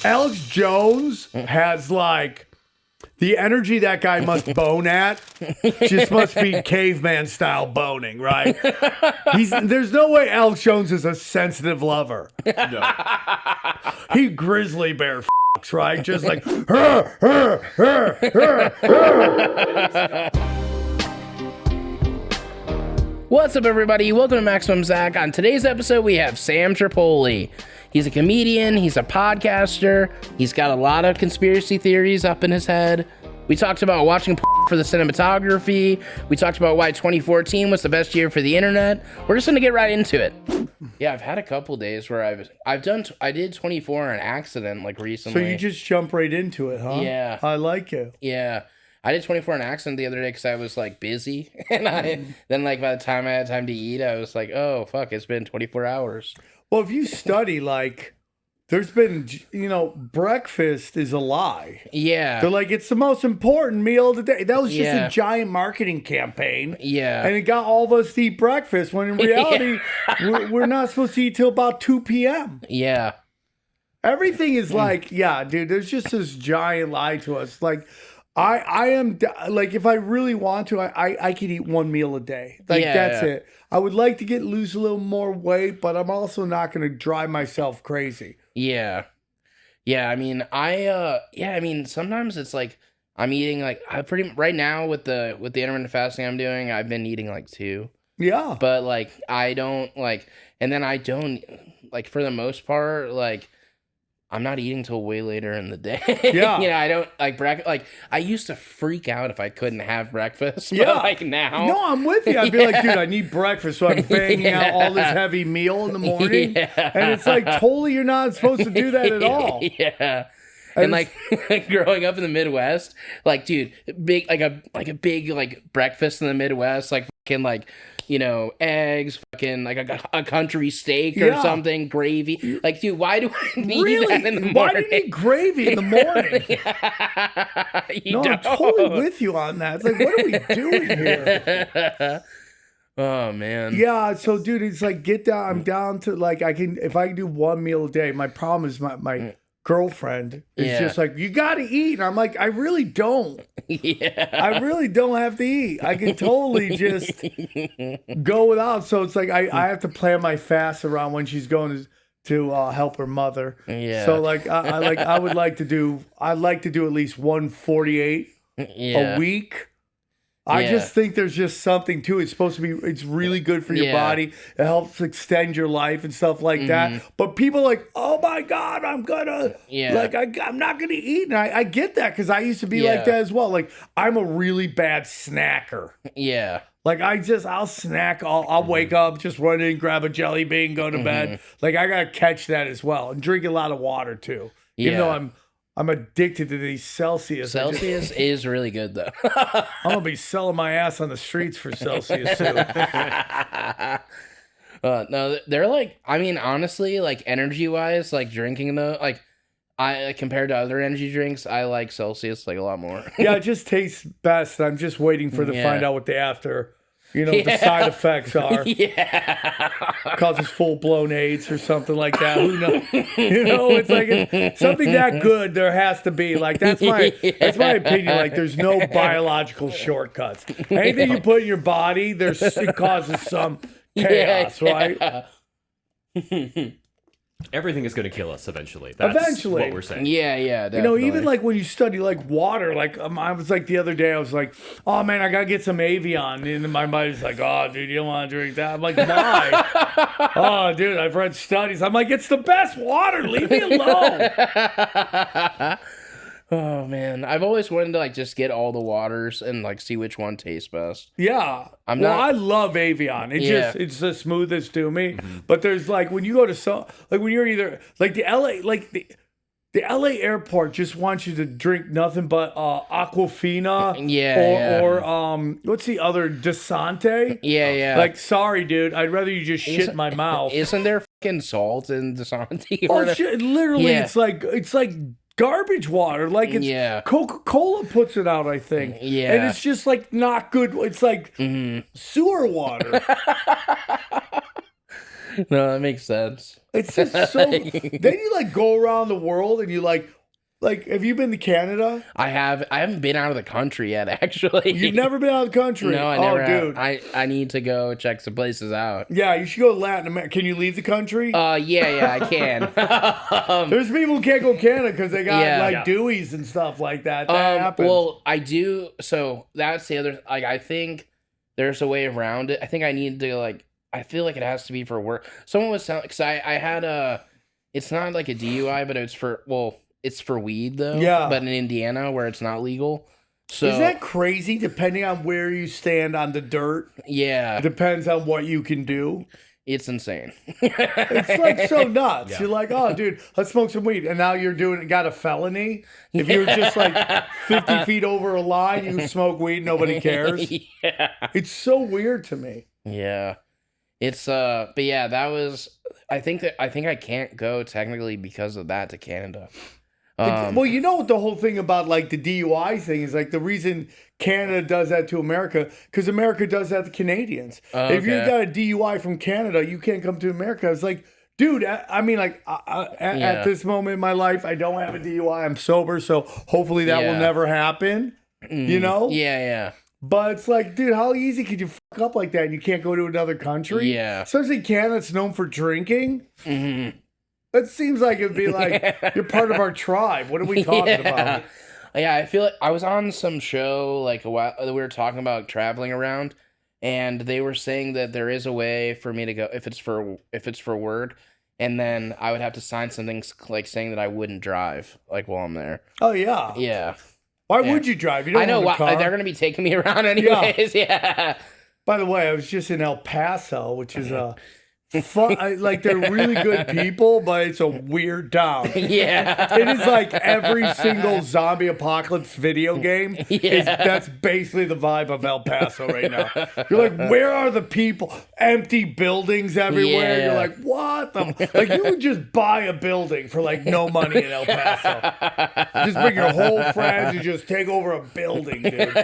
Alex Jones has like the energy that guy must bone at. Just must be caveman style boning, right? There's no way Alex Jones is a sensitive lover. No. He grizzly bear fucks, right? Just like. What's up, everybody? Welcome to Maximum Zack. On today's episode, we have Sam Tripoli. He's a comedian, he's a podcaster, he's got a lot of conspiracy theories up in his head. We talked about watching for the cinematography. We talked about why 2014 was the best year for the internet. We're just gonna get right into it. Yeah, I've had a couple days where I did 24 on an accident like recently. So you just jump right into it, huh? Yeah. I like it. Yeah. I did 24 on accident the other day because I was like busy, and then like by the time I had time to eat, I was like, oh fuck, it's been 24 hours. Well, if you study, like, there's been, breakfast is a lie. Yeah. They're like, it's the most important meal of the day. That was just a giant marketing campaign. Yeah. And it got all of us to eat breakfast when in reality, we're not supposed to eat till about 2 p.m. Yeah. Everything is like, yeah, dude, there's just this giant lie to us. Like, I am, like, if I really want to, I can eat one meal a day. Like, that's it. I would like to lose a little more weight, but I'm also not going to drive myself crazy. Yeah. Yeah, I mean, sometimes it's like, I'm eating, like, right now with the intermittent fasting I'm doing, I've been eating, like, 2. Yeah. But, like, I don't, like, and then I don't, like, for the most part, like, I'm not eating till way later in the day. Yeah. I don't like breakfast. Like, I used to freak out if I couldn't have breakfast. But like now. No, I'm with you. I'd be like, dude, I need breakfast. So I'm banging out all this heavy meal in the morning. Yeah. And it's like, totally, you're not supposed to do that at all. Yeah. And like growing up in the Midwest, like, dude, big breakfast in the Midwest, like fucking like, eggs, fucking like a country steak or something, gravy. Like, dude, why do I need that in the morning? Why do you need gravy in the morning? I'm totally with you on that. It's like, what are we doing here? Oh man. Yeah, so dude, it's like I'm down to like if I can do one meal a day. My problem is my girlfriend is just like, you gotta eat. And I'm like, I really don't. Yeah. I really don't have to eat. I can totally just go without. So it's like I have to plan my fast around when she's going to help her mother. Yeah. So like I'd like to do at least 148 a week. I just think there's just something to it. It's really good for your body. It helps extend your life and stuff like that. But people are like, oh my God, I'm gonna, I'm not gonna eat. And I get that because I used to be like that as well. Like, I'm a really bad snacker. Yeah. Like, I'll snack. I'll wake up, just run in, grab a jelly bean, go to bed. Like, I gotta catch that as well. And drink a lot of water too. Even though I'm addicted to these Celsius. Celsius is really good, though. I'm going to be selling my ass on the streets for Celsius, too. No, they're like, I mean, honestly, like, energy-wise, like, drinking them, like, compared to other energy drinks, I like Celsius, like, a lot more. Yeah, it just tastes best. I'm just waiting for to find out what the the side effects are. Yeah. Causes full-blown AIDS or something like that. Who knows? It's like something that good there has to be. Like, that's my opinion. Like, there's no biological shortcuts. Anything you put in your body, it causes some chaos, right? Everything is going to kill us eventually. That's what we're saying. Yeah, definitely. Even like when you study like water, like I was like the other day, I was like, oh man, I got to get some Avion. And my mind's like, oh dude, you don't want to drink that. I'm like, why? Oh dude, I've read studies. I'm like, it's the best water. Leave me alone. Oh man, I've always wanted to like just get all the waters and like see which one tastes best. Yeah, I love Avion. It's the smoothest to me. Mm-hmm. But there's like when you go to when you're either like the LA airport just wants you to drink nothing but Aquafina. Or what's the other Desante? Yeah. Like, sorry, dude, I'd rather you just shit in my mouth. Isn't there fucking salt in Desante? Oh shit! Literally, it's like garbage water. Like, it's Coca-Cola puts it out, I think. Yeah. And it's just like not good. It's like sewer water. No, that makes sense. It's just so. Then you like go around the world and you like, have you been to Canada? I haven't been out of the country yet, actually. You've never been out of the country? No, I never have. Dude. I need to go check some places out. Yeah, you should go to Latin America. Can you leave the country? Yeah, I can. There's people who can't go to Canada because they got Deweys and stuff like that. That happens. Well, I do. So that's the other. Like, I think there's a way around it. I think I need to I feel like it has to be for work. Someone was telling, because I had it's not like a DUI, but it's for weed though. Yeah. But in Indiana where it's not legal. So is that crazy? Depending on where you stand on the dirt. Yeah. It depends on what you can do. It's insane. It's like so nuts. Yeah. You're like, oh, dude, let's smoke some weed. And now you're got a felony. If you're just like 50 feet over a line, you smoke weed, nobody cares. Yeah. It's so weird to me. Yeah. It's but yeah, that was I think I can't go technically because of that to Canada. Well, you know what the whole thing about like the DUI thing is, like the reason Canada does that to America, because America does that to Canadians. Okay. If you got a DUI from Canada, you can't come to America. It's like, dude, I mean, like at this moment in my life, I don't have a DUI. I'm sober, so hopefully that will never happen. You know? Yeah. But it's like, dude, how easy could you fuck up like that and you can't go to another country? Yeah. Especially Canada, it's known for drinking. Mm-hmm. It seems like it'd be like, you're part of our tribe. What are we talking about? Yeah, I feel like I was on some show like a while. We were talking about traveling around, and they were saying that there is a way for me to go if it's for work, and then I would have to sign something like saying that I wouldn't drive like while I'm there. Oh yeah. Yeah. Why would you drive? You don't know own a car. They're gonna be taking me around anyways. Yeah. By the way, I was just in El Paso, which is fun. Like they're really good people, but it's a weird town. Yeah. It is like every single zombie apocalypse video game. Yeah. That's basically the vibe of El Paso right now. You're like, where are the people? Empty buildings everywhere. Yeah. You're like, what the? Like you would just buy a building for like no money in El Paso. Just bring your whole friends and just take over a building, dude.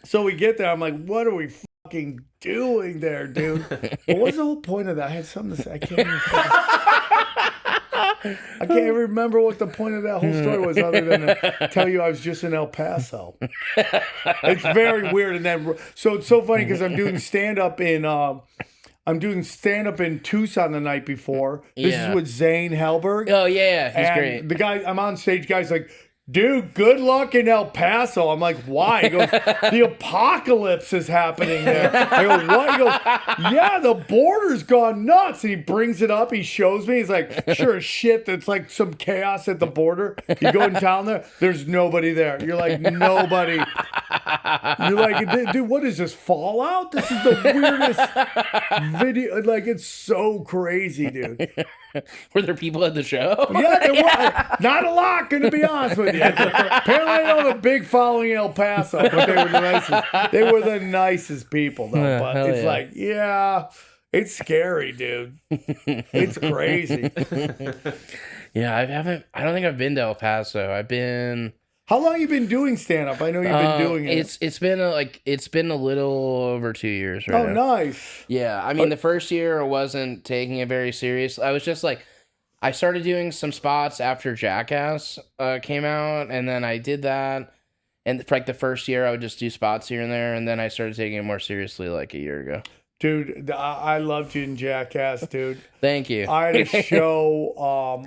So we get there. I'm like, what are we fucking doing there, dude? What was the whole point of that? I had something to say. I can't even remember what the point of that whole story was, other than to tell you I was just in El Paso. It's very weird. And then, so it's so funny because I'm doing stand up in Tucson the night before. This is with Zane Helberg. Oh yeah, he's great. The guy, I'm on stage. Guy's like, dude, good luck in El Paso. I'm like, why? He goes, the apocalypse is happening there. I go, what? He goes, yeah, the border's gone nuts. And he brings it up. He shows me. He's like, sure as shit, that's like some chaos at the border. You go in town there, there's nobody there. You're like, nobody. You're like, dude, what is this, Fallout? This is the weirdest video. Like, it's so crazy, dude. Were there people at the show? Yeah, there were. Not a lot, gonna be honest with you. Apparently, I don't have a big following in El Paso, but they were the nicest. They were the nicest people, though. But it's like, yeah, it's scary, dude. It's crazy. Yeah, I don't think I've been to El Paso. I've been. How long have you been doing stand-up? I know you've been doing it. It's been a little over 2 years right now. Oh, nice. Yeah, I mean, the first year I wasn't taking it very serious. I was just like, I started doing some spots after Jackass came out, and then I did that. And for like the first year, I would just do spots here and there, and then I started taking it more seriously like a year ago. Dude, I loved you in Jackass, dude. Thank you. I had a show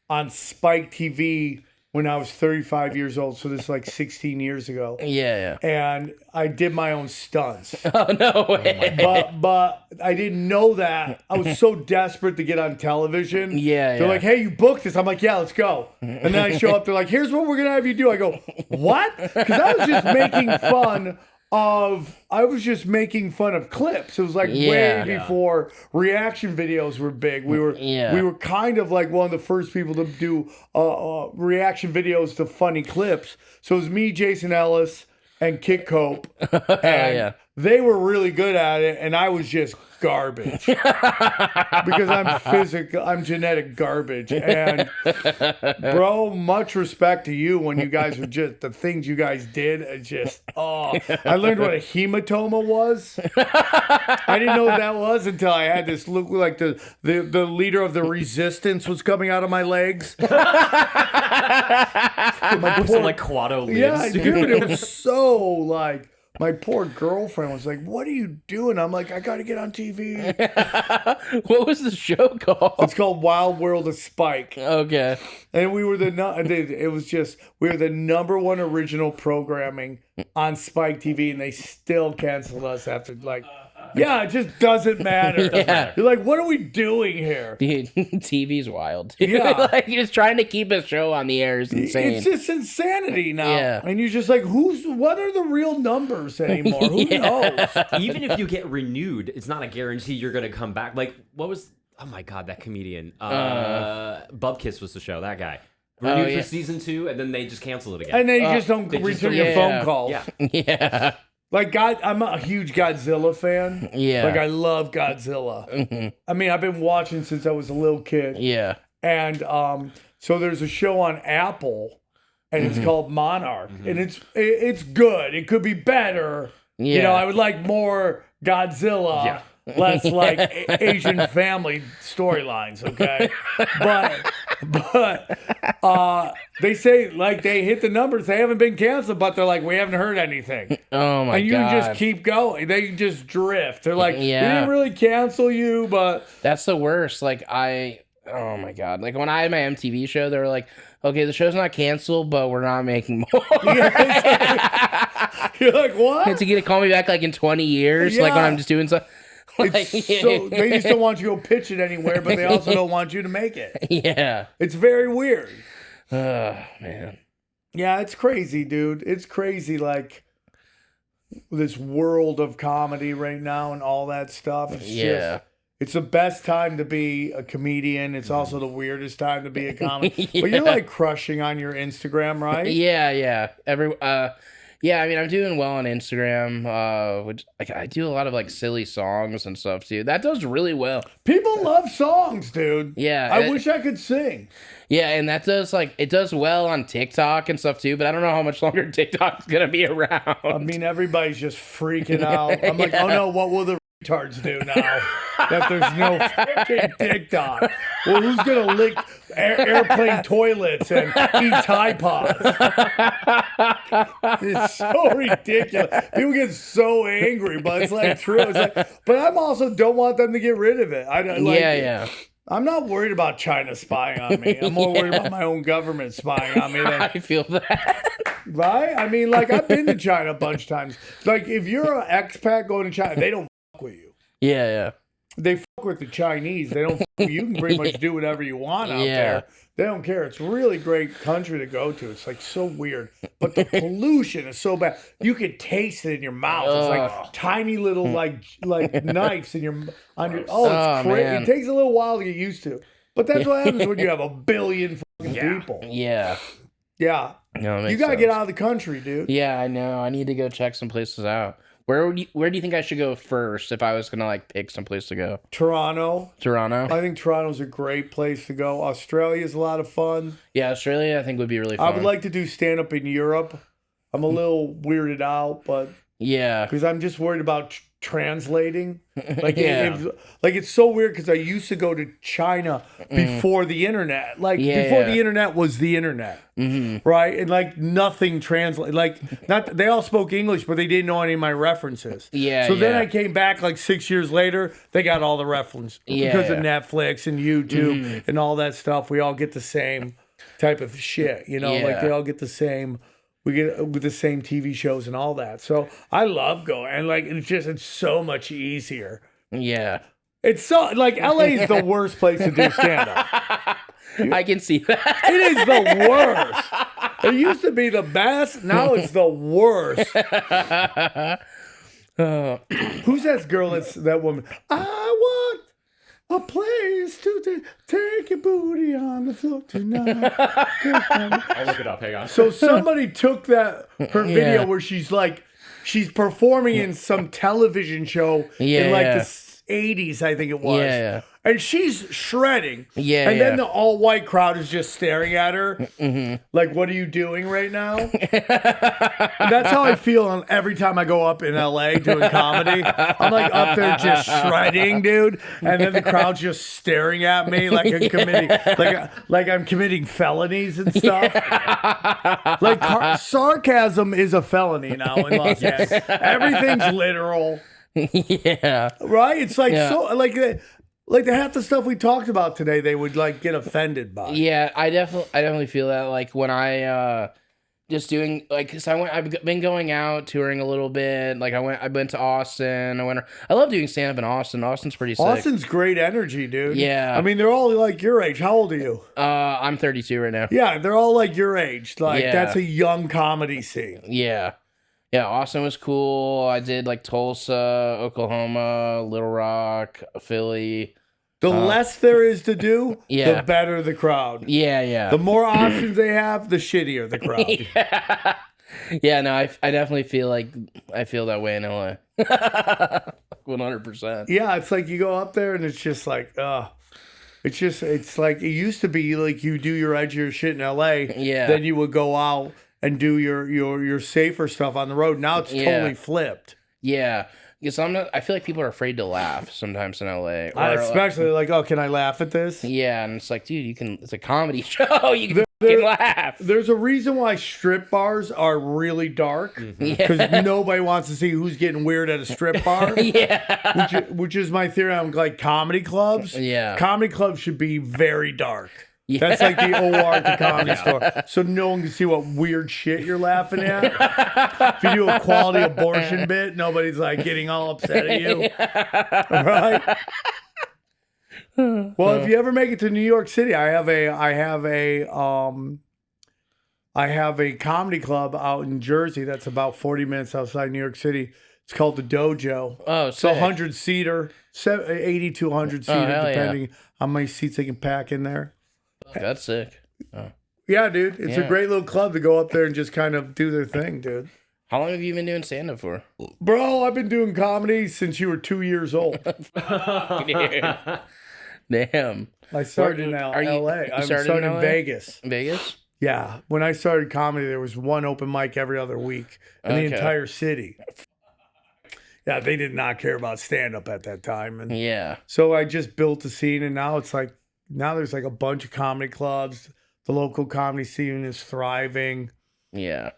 on Spike TV when I was 35 years old, so this is like 16 years ago. Yeah. And I did my own stunts. Oh, no way. But I didn't know that. I was so desperate to get on television. Yeah. They're like, hey, you booked this. I'm like, yeah, let's go. And then I show up. They're like, here's what we're going to have you do. I go, what? Because I was just making fun of clips. It was like way before reaction videos were big. We were kind of like one of the first people to do reaction videos to funny clips. So it was me, Jason Ellis, and Kit Cope, and they were really good at it, and I was just garbage because I'm genetic garbage. And bro, much respect to you when you guys were just the things you guys did. I learned what a hematoma was. I didn't know what that was until I had this look like the leader of the resistance was coming out of my legs. Like Quado lives. Yeah, dude, it was so like. My poor girlfriend was like, "What are you doing?" I'm like, "I got to get on TV." What was the show called? It's called Wild World of Spike. Okay. And we were the number one original programming on Spike TV, and they still canceled us after it just doesn't matter. Yeah. You're like, what are we doing here? Dude, TV's wild. Dude. Yeah. Like, just trying to keep a show on the air is insane. It's just insanity now. Yeah. And you're just like, what are the real numbers anymore? Who knows? Even if you get renewed, it's not a guarantee you're going to come back. Like, oh my God, that comedian. Bubkiss was the show, that guy. Renewed for season 2, and then they just canceled it again. And they just don't return your phone calls. Yeah. Yeah. Like, I'm a huge Godzilla fan. Yeah. Like, I love Godzilla. Mm-hmm. I mean, I've been watching since I was a little kid. Yeah. And so there's a show on Apple, and it's called Monarch. And it's good. It could be better. Yeah. You know, I would like more Godzilla. Yeah. Less like Asian family storylines, okay? But they say like they hit the numbers. They haven't been canceled, but they're like, we haven't heard anything. Oh my God. And you can just keep going. They just drift. They're like, we didn't really cancel you, but that's the worst. Like oh my God. Like when I had my MTV show, they were like, okay, the show's not canceled, but we're not making more. You're like, what? To get to call me back like in 20 years, like when I'm just doing something. So they just don't want you to go pitch it anywhere, but they also don't want you to make it. Yeah. It's very weird. Oh, man. Yeah, it's crazy, dude. It's crazy, like, this world of comedy right now and all that stuff. It's the best time to be a comedian. It's also the weirdest time to be a comic. Yeah. But you're, like, crushing on your Instagram, right? Yeah. Yeah, I mean, I'm doing well on Instagram, which I do a lot of like silly songs and stuff too. That does really well. People love songs, dude. Yeah. I wish I could sing. Yeah, and that does it does well on TikTok and stuff too, but I don't know how much longer TikTok's going to be around. I mean, everybody's just freaking out. I'm like, oh no, what will the retards do now that there's no freaking TikTok? Well, who's going to lick airplane toilets and eat Tide Pods? It's so ridiculous. People get so angry, but it's like true. It's like, but I'm also don't want them to get rid of it. Yeah. I'm not worried about China spying on me. I'm more worried about my own government spying on me. I feel that. Right? I mean, like, I've been to China a bunch of times. Like, if you're an expat going to China, they don't fuck with you. Yeah. They fuck with the Chinese. They don't fuck with you. You can pretty much do whatever you want out there. They don't care. It's a really great country to go to. It's like so weird. But the pollution is so bad. You can taste it in your mouth. It's like tiny little like knives in your it's crazy. It takes a little while to get used to. But that's what happens when you have a billion fucking people. Yeah. Yeah. No, you gotta get out of the country, dude. Yeah, I know. I need to go check some places out. Where do you think I should go first if I was gonna like pick some place to go? Toronto. I think Toronto's a great place to go. Australia's a lot of fun. Yeah, Australia I think would be really fun. I would like to do stand up in Europe. I'm a little weirded out, but because I'm just worried about translating. Like it's so weird because I used to go to China before the internet. Like before the internet was the internet. Right? And like nothing translate. Like they all spoke English, but they didn't know any of my references. Then I came back like 6 years later, they got all the references. Because of Netflix and YouTube and all that stuff. We all get the same type of shit. You know, like they all get the same. We get with the same TV shows and all that. So I love going. And like, it's so much easier. Yeah. It's so, like, LA is the worst place to do stand-up. I can see that. It is the worst. It used to be the best. Now it's the worst. Who's that girl that woman? I want a place to take your booty on the floor tonight. I'll look it up. Hang on. So somebody took her video where she's like she's performing in some television show in like the 80s, I think it was. Yeah. And she's shredding. Yeah. And then the all-white crowd is just staring at her. Like, what are you doing right now? And that's how I feel every time I go up in LA doing comedy. I'm like up there just shredding, dude. And then the crowd's just staring at me like I'm committing like I'm committing felonies and stuff. Like sarcasm is a felony now in Los Angeles. Everything's literal. Yeah. Right? It's like so like the half the stuff we talked about today, they would like get offended by. Yeah, I definitely feel that. Like when I just doing like, cause I've been going out touring a little bit. Like I've been to Austin. I love doing stand up in Austin. Austin's pretty sick. Austin's great energy, dude. Yeah. I mean, they're all like your age. How old are you? I'm 32 right now. Yeah, they're all like your age. Like that's a young comedy scene. Yeah. Yeah, Austin was cool. I did like Tulsa, Oklahoma, Little Rock, Philly. The less there is to do, Yeah. the better the crowd. Yeah, yeah. The more options they have, the shittier the crowd. Yeah, no, I definitely feel like I feel that way in LA. 100%. Yeah, it's like you go up there and it's just like, it's like it used to be like you do your edgier shit in LA. Yeah. Then you would go out and do your safer stuff on the road. Now it's totally flipped. Yeah. Because I feel like people are afraid to laugh sometimes in LA. Especially like, oh, can I laugh at this? Yeah, and it's like, dude, it's a comedy show. You can laugh. There's a reason why strip bars are really dark. Because nobody wants to see who's getting weird at a strip bar. Yeah. Which is my theory on like comedy clubs. Yeah. Comedy clubs should be very dark. Yeah. That's like the OR at the comedy store. So no one can see what weird shit you're laughing at. If you do a quality abortion bit, nobody's like getting all upset at you. Right? Well, if you ever make it to New York City, I have a comedy club out in Jersey that's about 40 minutes outside New York City. It's called the Dojo. Oh, it's a 100-seater, 80 to 100-seater, depending on how many seats they can pack in there. That's sick. Oh. Yeah, dude. It's a great little club to go up there and just kind of do their thing, dude. How long have you been doing stand-up for? Bro, I've been doing comedy since you were 2 years old. Damn. I started in L.A. I started in Vegas. Vegas? Yeah. When I started comedy, there was one open mic every other week in the entire city. Yeah, they did not care about stand-up at that time. And so I just built a scene, and now it's like, now there's like a bunch of comedy clubs. The local comedy scene is thriving. Yeah.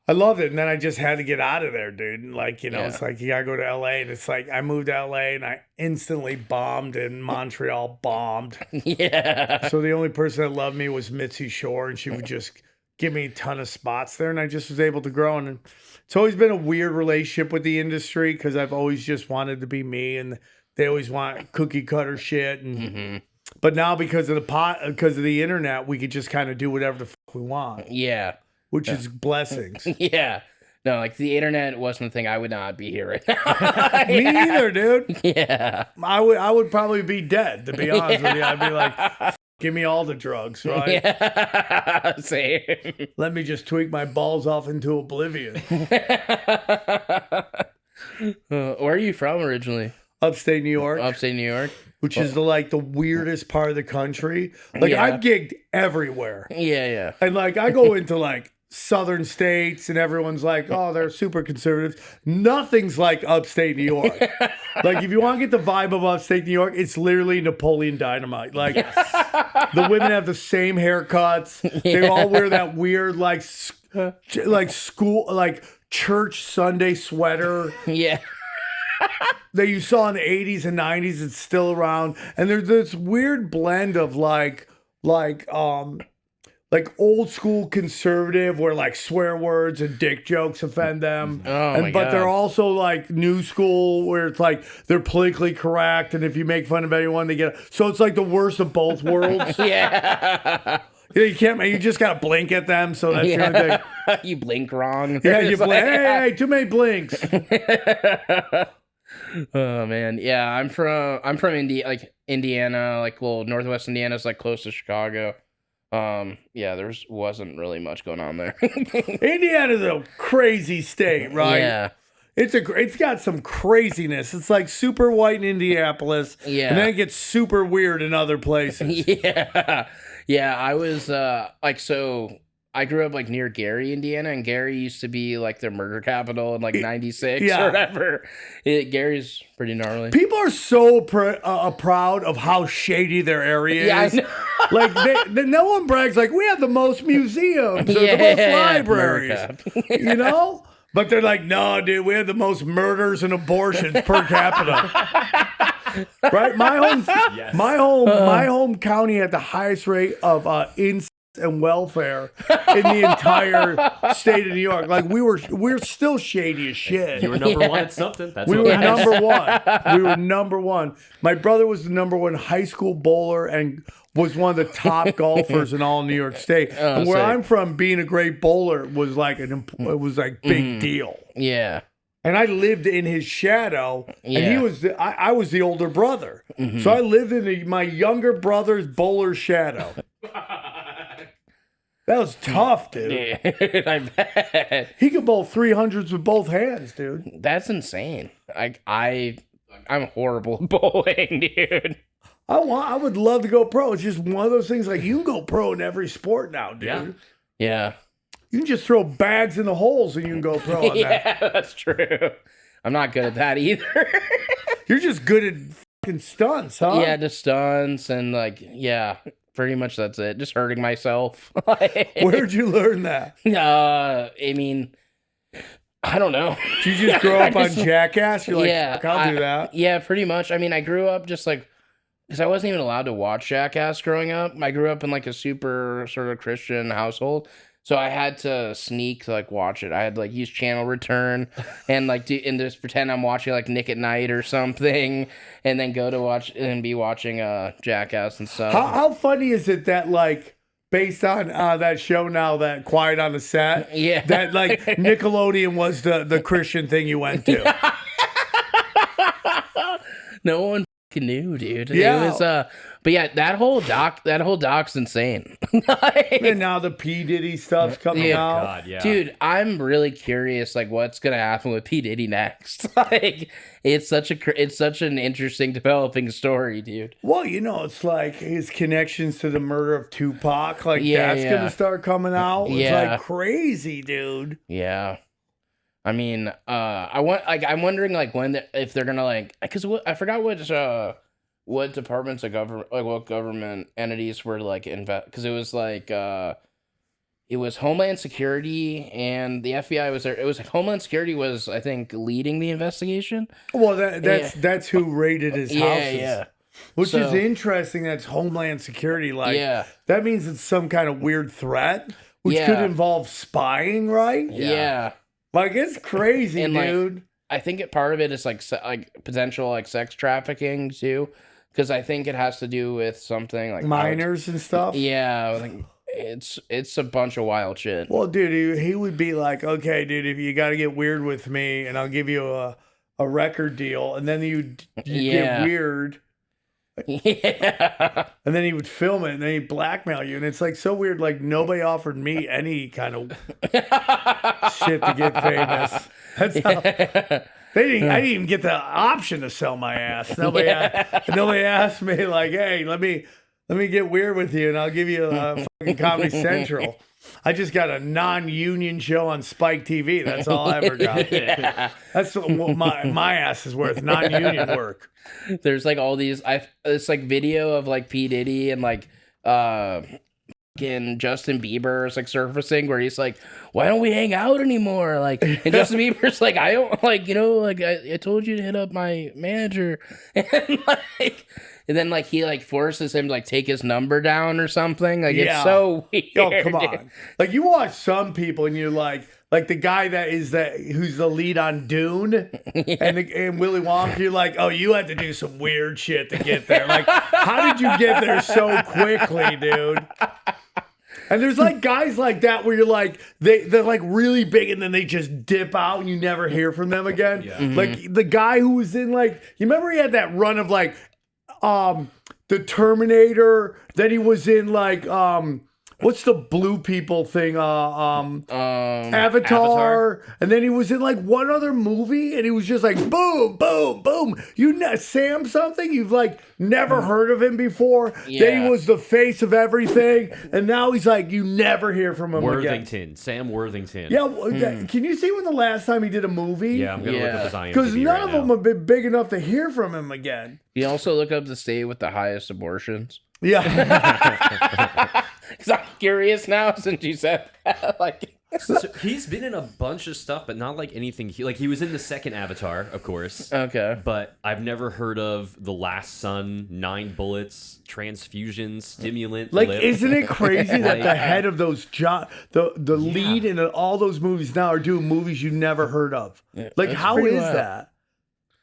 I love it. And then I just had to get out of there, dude. And like, you know, it's like you gotta go to LA. And it's like I moved to LA and I instantly bombed, and Montreal bombed. Yeah. So the only person that loved me was Mitzi Shore, and she would just give me a ton of spots there, and I just was able to grow. And it's always been a weird relationship with the industry because I've always just wanted to be me, and they always want cookie cutter shit. And but now because of the internet, we could just kind of do whatever the fuck we want. Yeah. Which is blessings. Yeah. No, like the internet wasn't the thing. I would not be here right now. Me either, dude. Yeah. I would probably be dead, to be honest with you. I'd be like, give me all the drugs, right? Yeah. Same. Let me just tweak my balls off into oblivion. Where are you from originally? Upstate New York. Upstate New York. Which is the weirdest part of the country. Like I've gigged everywhere. Yeah, yeah. And like I go into like southern states and everyone's like, oh, they're super conservative. Nothing's like upstate New York. Like if you want to get the vibe of upstate New York, it's literally Napoleon Dynamite. Like the women have the same haircuts. They all wear that weird like school like church Sunday sweater. Yeah. That you saw in the 80s and 90s, it's still around. And there's this weird blend of like old school conservative where like swear words and dick jokes offend them. But they're also like new school where it's like they're politically correct, and if you make fun of anyone, they get so it's like the worst of both worlds. Yeah. You can't. You just gotta blink at them. So that's the only thing. You blink wrong. Yeah, you blink. Hey, too many blinks. Oh man, yeah. I'm from Indiana, Northwest Indiana's like close to Chicago. Yeah, wasn't really much going on there. Indiana's a crazy state, right? Yeah. It's got some craziness. It's like super white in Indianapolis, and then it gets super weird in other places. Yeah. I was I grew up like near Gary, Indiana, and Gary used to be like the murder capital in like '96 or whatever. Gary's pretty gnarly. People are so proud of how shady their area is. I know. Like no one brags like we have the most museums or the most libraries, you know. But they're like, no, dude, we have the most murders and abortions per capita. Right? My home county had the highest rate of incest and welfare in the entire state of New York. Like we're still shady as shit. You were number one at something. That's we were number one. We were number one. My brother was the number one high school bowler and was one of the top golfers in all New York State. And where I'm from, being a great bowler was like big deal. Yeah. And I lived in his shadow, and he was I was the older brother. So I lived in my younger brother's bowler shadow. That was tough, dude. Dude, I bet. He could bowl 300s with both hands, dude. That's insane. I'm horrible at bowling, dude. I would love to go pro. It's just one of those things like you can go pro in every sport now, dude. Yeah. You can just throw bags in the holes and you can go pro on that. Yeah, that's true. I'm not good at that either. You're just good at fucking stunts, huh? Yeah, just stunts and pretty much that's it. Just hurting myself. Where'd you learn that? I mean, I don't know. Did you just grow up on Jackass? You're like, fuck, I'll do that. Yeah, pretty much. I mean, I grew up just like, because I wasn't even allowed to watch Jackass growing up. I grew up in like a super sort of Christian household. So I had to sneak to like watch it. I had to like use channel return and like and just pretend I'm watching like Nick at Night or something, and then go to watch and be watching Jackass and stuff. How funny is it that like based on that show now, that Quiet on the Set, that like Nickelodeon was the Christian thing you went to? No one knew, dude. Yeah. It was but yeah, that whole doc's insane. And now the P. Diddy stuff's coming out. God, yeah. Dude, I'm really curious like what's gonna happen with P. Diddy next. Like it's such an interesting developing story, dude. Well, you know, it's like his connections to the murder of Tupac, like that's gonna start coming out. It's like crazy, dude. Yeah. I mean, I'm wondering like if they're gonna like, because I forgot what departments of government, like what government entities were like because it was like it was Homeland Security and the FBI was there. It was like Homeland Security was, I think, leading the investigation. Well, that's who raided his houses. Yeah. Which is interesting. That's Homeland Security. Like that means it's some kind of weird threat, which could involve spying, right? Yeah. Like it's crazy, and, dude. Like, I think part of it is like potential like sex trafficking too, because I think it has to do with something like minors and stuff. Yeah, like it's a bunch of wild shit. Well, dude, he would be like, okay, dude, if you got to get weird with me, and I'll give you a record deal, and then you get weird. Yeah. And then he would film it and then he'd blackmail you. And it's like so weird. Like nobody offered me any kind of shit to get famous. That's how I didn't even get the option to sell my ass. Nobody asked me like, hey, let me get weird with you and I'll give you a fucking Comedy Central. I just got a non-union show on Spike TV. That's all I ever got. That's what my ass is worth, non-union work. There's like all these, it's like video of like P. Diddy and like Justin Bieber is like surfacing where he's like, why don't we hang out anymore? Like, and Justin Bieber's like, I don't like, like I told you to hit up my manager. And then like he like forces him to like take his number down or something. Like it's so weird. Yo, come on. Like you watch some people and you're like the guy who's the lead on Dune and Willy Wonka, you're like, oh, you had to do some weird shit to get there. Like, how did you get there so quickly, dude? And there's like guys like that where you're like, they're like really big and then they just dip out and you never hear from them again. Yeah. Mm-hmm. Like the guy who was in like, you remember he had that run of like, the Terminator, then he was in like what's the blue people thing? Avatar. And then he was in like one other movie, and he was just like boom, boom, boom. Sam something you've like never heard of him before. Yeah. Then he was the face of everything, and now he's like you never hear from him Worthington, again. Sam Worthington. Yeah, can you see when the last time he did a movie? Yeah, I'm gonna look up his IMDb because none of now. them have been big enough to hear from him again. You also look up the state with the highest abortions. Yeah. Because I'm curious now since you said that. Like, So he's been in a bunch of stuff, but not like anything. He was in the second Avatar, of course. okay. But I've never heard of The Last Sun, 9 Bullets, Transfusions, Stimulant. Like, Lip. isn't it crazy that Like- the head of those the lead in all those movies now are doing movies you never heard of? Like, That's how pretty is wild. that?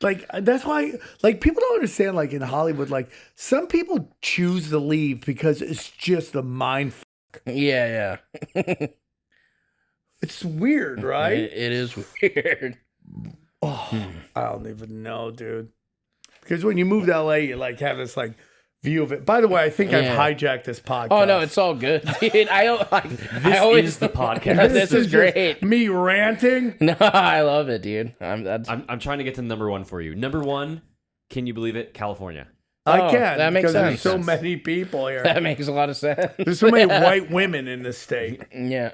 Like, that's why, like, people don't understand, like, in Hollywood, like, some people choose to leave because it's just the mind fuck. Yeah. It's weird, right? It is weird. Oh, I don't even know, dude. Because when you move to LA, you, like, have this, like, view of it. By the way, I think I've hijacked this podcast. Oh no, it's all good, dude. I always is the podcast. This is just great. Me ranting. No, I love it, dude. I'm trying to get to number 1 for you. Number 1, can you believe it? California. I Oh, can. that makes because there's sense. so many people here. That makes a lot of sense. There's so many white women in this state. Yeah.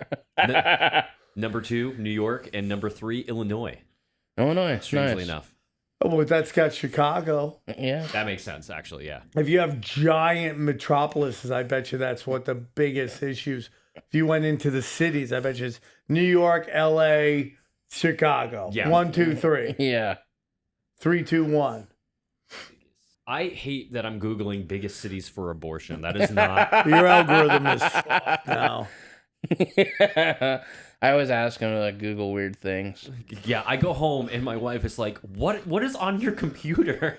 Number 2, New York, and number 3, Illinois. Illinois, Strangely nice. enough. Oh, well, that's got Chicago. Yeah. That makes sense, actually, yeah. If you have giant metropolises, I bet you that's what the biggest issues. If you went into the cities, I bet you it's New York, LA, Chicago. Yeah. 1, 2, 3. Yeah. 3, 2, 1. I hate that I'm Googling biggest cities for abortion. That is not... Your algorithm is fucked now. I always ask him to like Google weird things. Yeah, I go home and my wife is like, "What is on your computer?"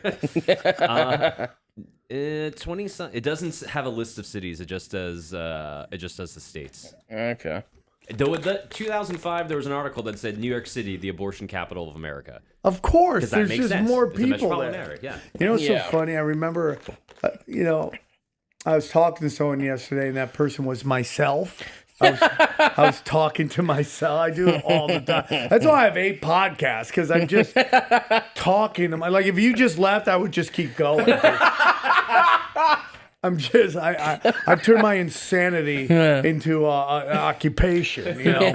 20. It doesn't have a list of cities. It just does the states. Okay. Though in 2005 there was an article that said New York City, the abortion capital of America. Of course, Because that there's makes just sense. more It's a people metropolitan there. area, yeah. You know what's Yeah. so funny? I remember, I was talking to someone yesterday, and that person was myself. I was talking to myself. I do it all the time. That's why I have 8 podcasts, because I'm just talking to my. Like, if you just left, I would just keep going. I've turned my insanity into an occupation, you know.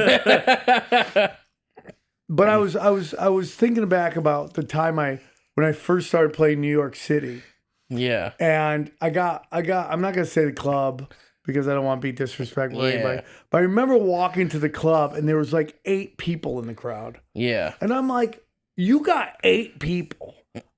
But I was thinking back about the time when I first started playing New York City. Yeah. And I'm not gonna say the club because I don't want to be disrespectful to Yeah. anybody. But I remember walking to the club and there was like 8 people in the crowd. Yeah. And I'm like, you got 8 people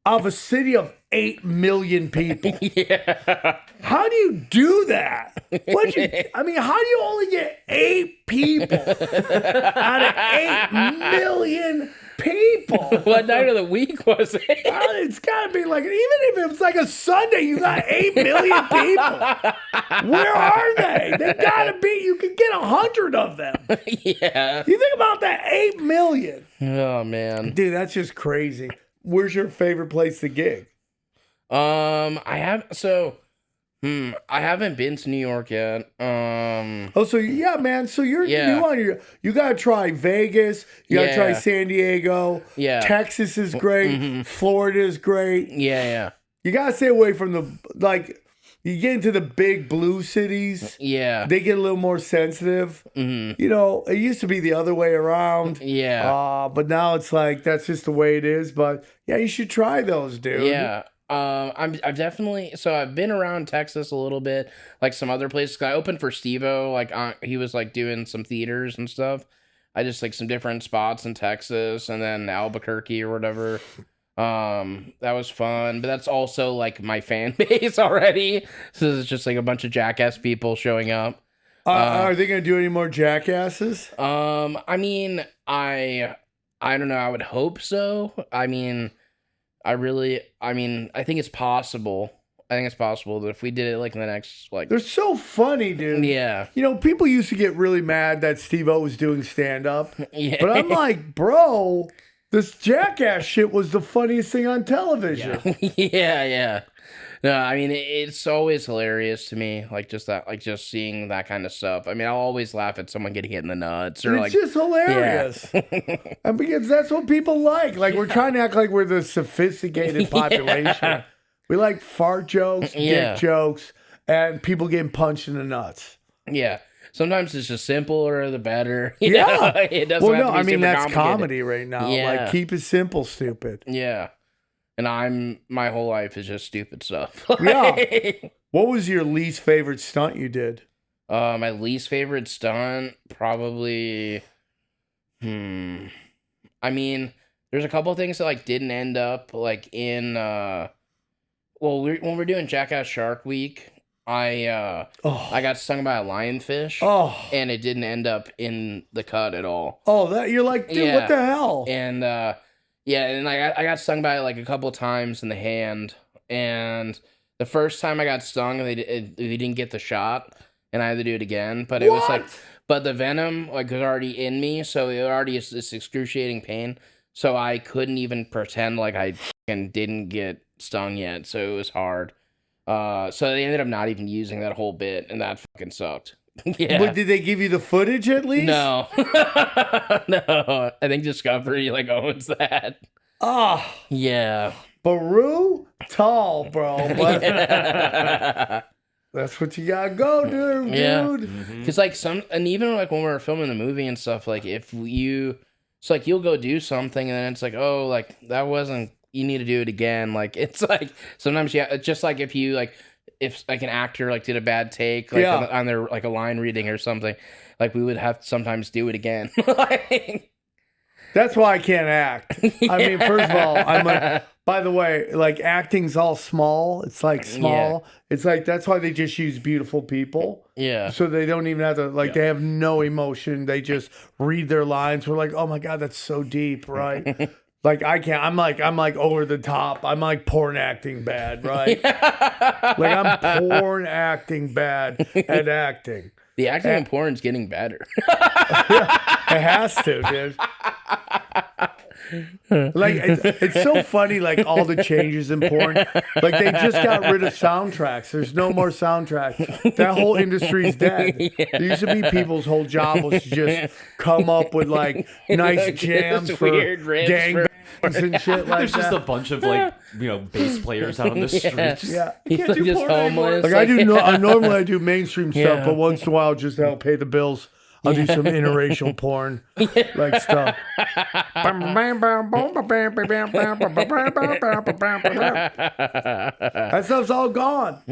of a city of 8 million people. Yeah. How do you do that? How do you only get 8 people out of 8 million people? What night of the week was it? It's got to be like, even if it was like a Sunday, you got 8 million people. Where are they? They got to be, you can get 100 of them. Yeah. You think about that, 8 million. Oh man. Dude, that's just crazy. Where's your favorite place to gig? I haven't been to New York yet. Oh, so yeah, man. So you gotta try Vegas. You gotta try Yeah. San Diego. Yeah. Texas is great. Florida is great. Yeah. You gotta stay away from you get into the big blue cities. Yeah. They get a little more sensitive. Mm-hmm. You know, it used to be the other way around. Yeah. But now it's like that's just the way it is. But yeah, you should try those, dude. Yeah. I've definitely, so I've been around Texas a little bit, like some other places. I opened for Steve-O, like he was like doing some theaters and stuff. I just like some different spots in Texas and then Albuquerque or whatever. That was fun, but that's also like my fan base already. So it's just like a bunch of Jackass people showing up. Are they gonna do any more Jackasses? I mean, I don't know. I would hope so. I think it's possible. I think it's possible that if we did it like in the next They're so funny, dude. yeah. You know, people used to get really mad that Steve-O was doing stand-up. Yeah. But I'm like, bro, this Jackass shit was the funniest thing on television. yeah. No, I mean it's always hilarious to me, like just seeing that kind of stuff. I mean, I'll always laugh at someone getting hit in the nuts, or it's just hilarious. Yeah. And because that's what people like. Like we're trying to act like we're the sophisticated population. Yeah. We like fart jokes, dick jokes, and people getting punched in the nuts. Yeah. Sometimes it's just simpler the better. You know? It doesn't have to be I mean that's complicated. comedy right now. Yeah. Like keep it simple, stupid. Yeah. And my whole life is just stupid stuff. Yeah. What was your least favorite stunt you did? My least favorite stunt, probably, I mean, there's a couple things that like didn't end up like in, when we're doing Jackass Shark Week, I got stung by a lionfish. And it didn't end up in the cut at all. That you're like, dude, what the hell? And and I got stung by it like a couple times in the hand. And the first time I got stung, they didn't get the shot, and I had to do it again. But it was like, but the venom like was already in me, so it already is this excruciating pain. So I couldn't even pretend like I didn't get stung yet. So it was hard. So they ended up not even using that whole bit, and that fucking sucked. Yeah. But did they give you the footage at least? No. No. I think Discovery like owns that. Yeah. Baru? Tall, bro. That's what you gotta go, dude. Yeah. Because like and even like when we were filming the movie and stuff, like it's like you'll go do something and then it's like, oh, like that wasn't, you need to do it again. Like it's like sometimes it's just like if like an actor like did a bad take like on their like a line reading or something, like we would have to sometimes do it again. That's why I can't act. I mean, first of all, I'm like, by the way, like acting's all small. It's like small. Yeah. It's like, that's why they just use beautiful people. Yeah. So they don't even have to, like, they have no emotion. They just read their lines. We're like, oh my God, that's so deep, right? Like, I can't, I'm like over the top. I'm like porn acting bad, right? Like, I'm porn acting bad at acting. The acting in porn's getting better. It has to, dude. Like it's so funny, like all the changes in porn. Like they just got rid of soundtracks. There's no more soundtracks. That whole industry's dead. Yeah. There used to be people's whole job was to just come up with like nice jams for gang and shit like There's just a bunch of like bass players out on the streets. Yeah, you can't do just homeless. Like I do. Normally I do mainstream stuff, but once in a while just to help pay the bills, I'll do some interracial porn, like stuff. That stuff's all gone.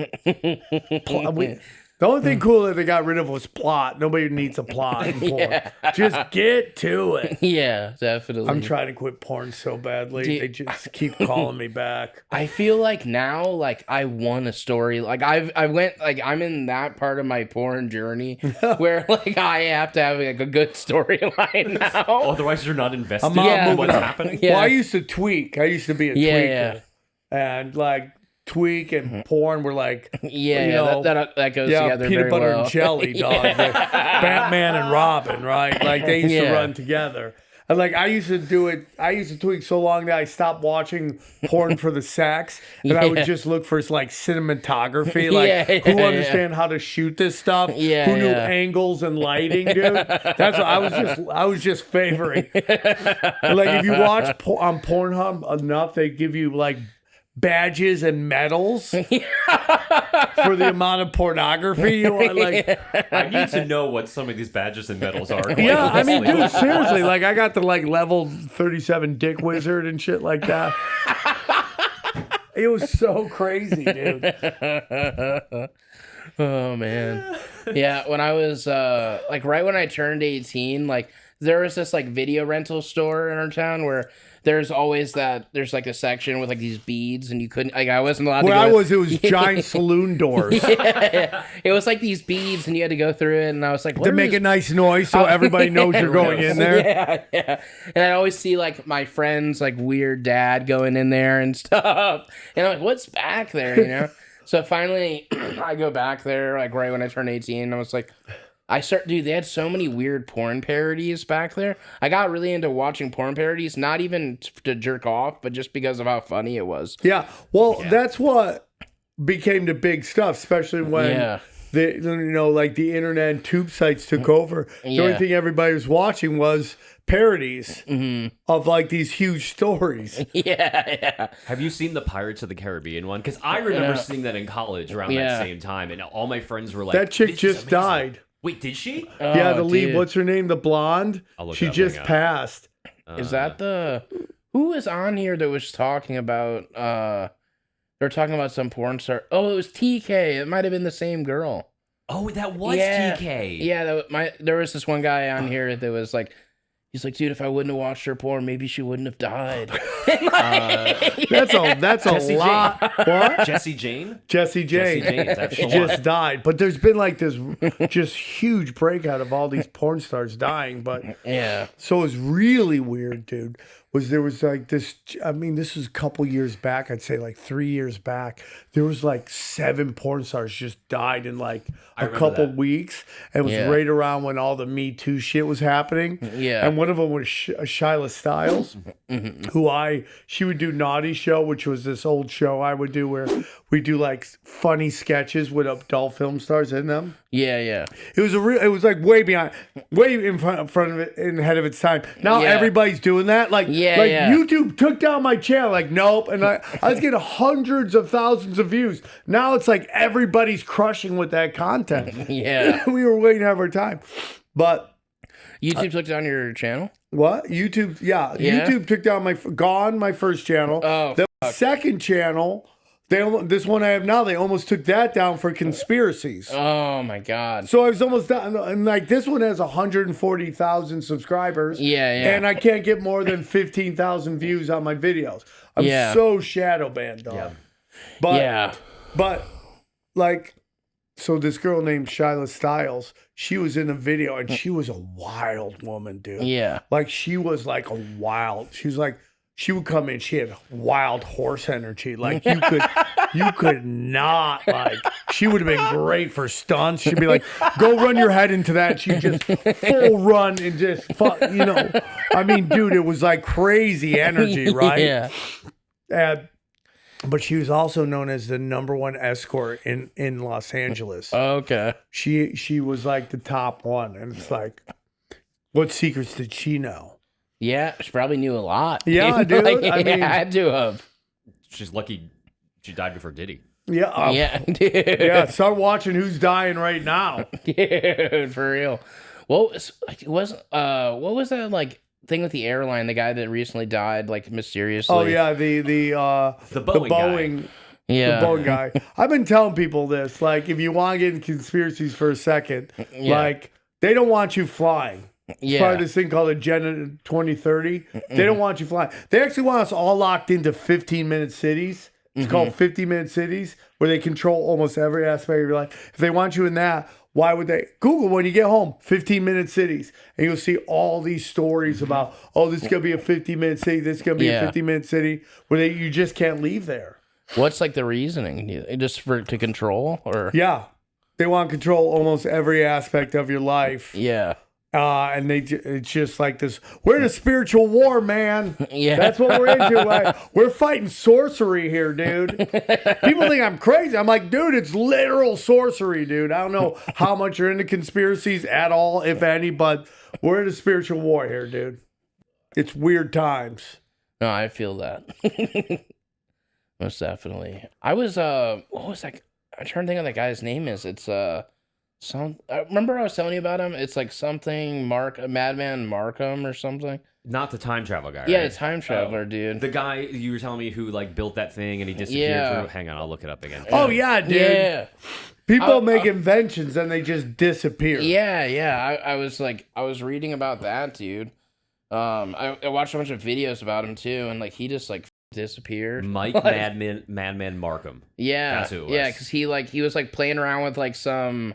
The only thing cool that they got rid of was plot. Nobody needs a plot in porn. Yeah. Just get to it. Yeah, definitely. I'm trying to quit porn so badly. They just keep calling me back. I feel like now, like I want a story. Like I'm in that part of my porn journey where like I have to have like a good storyline now. Otherwise, you're not invested in what's happening. Yeah. Well, I used to tweak. I used to be a tweaker, and like. Tweak and porn were like that goes together peanut very butter well. and jelly, dog. Like Batman and Robin, right? Like they used to run together. And like I used to do it. I used to tweak so long that I stopped watching porn for the sex, and I would just look for like cinematography, like who understand how to shoot this stuff, who knew angles and lighting, dude. That's what I was just favoring. Like if you watch on Pornhub enough, they give you like badges and medals for the amount of pornography you want. Like, I need to know what some of these badges and medals are. Yeah, I mean, dude, seriously, like I got the like level 37 dick wizard and shit like that. It was so crazy, dude. Oh man, yeah. When I was like right when I turned 18, like there was this like video rental store in our town where. There's always there's like a section with like these beads and you couldn't, like I wasn't allowed to go. It was giant saloon doors. Yeah. It was like these beads and you had to go through it and I was like, to make a nice noise so everybody knows you're going in there. Yeah. And I always see like my friends, like weird dad going in there and stuff. And I'm like, what's back there, So finally I go back there like right when I turned 18 and I was like, dude, they had so many weird porn parodies back there. I got really into watching porn parodies, not even to jerk off, but just because of how funny it was. Yeah, well, that's what became the big stuff, especially when the internet and tube sites took over. The only thing everybody was watching was parodies of like these huge stories. Have you seen the Pirates of the Caribbean one? Because I remember seeing that in college around that same time, and all my friends were like, "That chick just died." Wait, did she? The lead. What's her name? The blonde. She just passed. Is that who was on here that was talking about? They're talking about some porn star. Oh, it was TK. It might have been the same girl. Oh, that was TK. Yeah, there was this one guy on here that was like, he's like, dude, if I wouldn't have watched her porn, maybe she wouldn't have died. That's a lot. What? Jesse Jane? Jesse Jane. She just died. But there's been like this just huge breakout of all these porn stars dying. But so it's really weird, dude. There was like this, I mean, this was a couple years back, I'd say like 3 years back. There was like 7 porn stars just died in like a couple weeks. And it was right around when all the Me Too shit was happening. And one of them was Shyla Stiles, she would do Naughty Show, which was this old show I would do where we do like funny sketches with adult film stars in them. It was it was like way in front of it and ahead of its time. Now everybody's doing that. Like YouTube took down my channel. Like, nope. And I was getting hundreds of thousands of views. Now it's like everybody's crushing with that content. We were waiting to have our time. But YouTube took down your channel? What? YouTube, YouTube took down my first channel. The second channel, this one I have now, they almost took that down for conspiracies. Oh my God. So I was almost done. And like this one has 140,000 subscribers. And I can't get more than 15,000 views on my videos. I'm so shadow banned, dog. But like, so this girl named Shyla Stiles, she was in a video and she was a wild woman, dude. Like she was like she would come in, she had wild horse energy. Like you could not, like, she would have been great for stunts. She'd be like, go run your head into that. She'd just full run and just fuck, I mean, dude, it was like crazy energy, right? But she was also known as the #1 escort in Los Angeles. Okay. She was like the top one. And it's like, what secrets did she know? Yeah, she probably knew a lot. Yeah, dude. Like, I mean, had to have. She's lucky she died before Diddy. Yeah. Dude. Start watching who's dying right now. Dude, for real. What was that like thing with the airline? The guy that recently died, like mysteriously. Oh yeah, the Boeing. Guy. Yeah, the Boeing guy. I've been telling people this. Like, if you want to get in conspiracies for a second, like they don't want you flying. It's part of this thing called Agenda 2030. They don't want you flying. They actually want us all locked into 15-minute cities. It's called 50-minute cities, where they control almost every aspect of your life. If they want you in that, why would they? Google when you get home, 15-minute cities, and you'll see all these stories about, this is going to be a 50-minute city, this is going to be a 50-minute city, where you just can't leave there. What's like the reasoning? Just to control? Or they want to control almost every aspect of your life. And it's just like this. We're in a spiritual war, man. That's what we're into. Like, we're fighting sorcery here, dude. People think I'm crazy. I'm like, dude, it's literal sorcery, dude. I don't know how much you're into conspiracies at all, if any, but we're in a spiritual war here, dude. It's weird times. No, I feel that. Most definitely. I was what was that? I'm trying to think of that guy's name is. It's remember I was telling you about him? It's like something Madman Markham or something. Not the time travel guy, right? Yeah, time traveler, dude. The guy you were telling me who like built that thing and he disappeared through. Hang on, I'll look it up again. Oh yeah, dude. Yeah. People make inventions and they just disappear. I was reading about that, dude. I watched a bunch of videos about him too, and like he just like disappeared. Mike Madman Markham. Yeah, that's who it was. Yeah, because he was like playing around with like some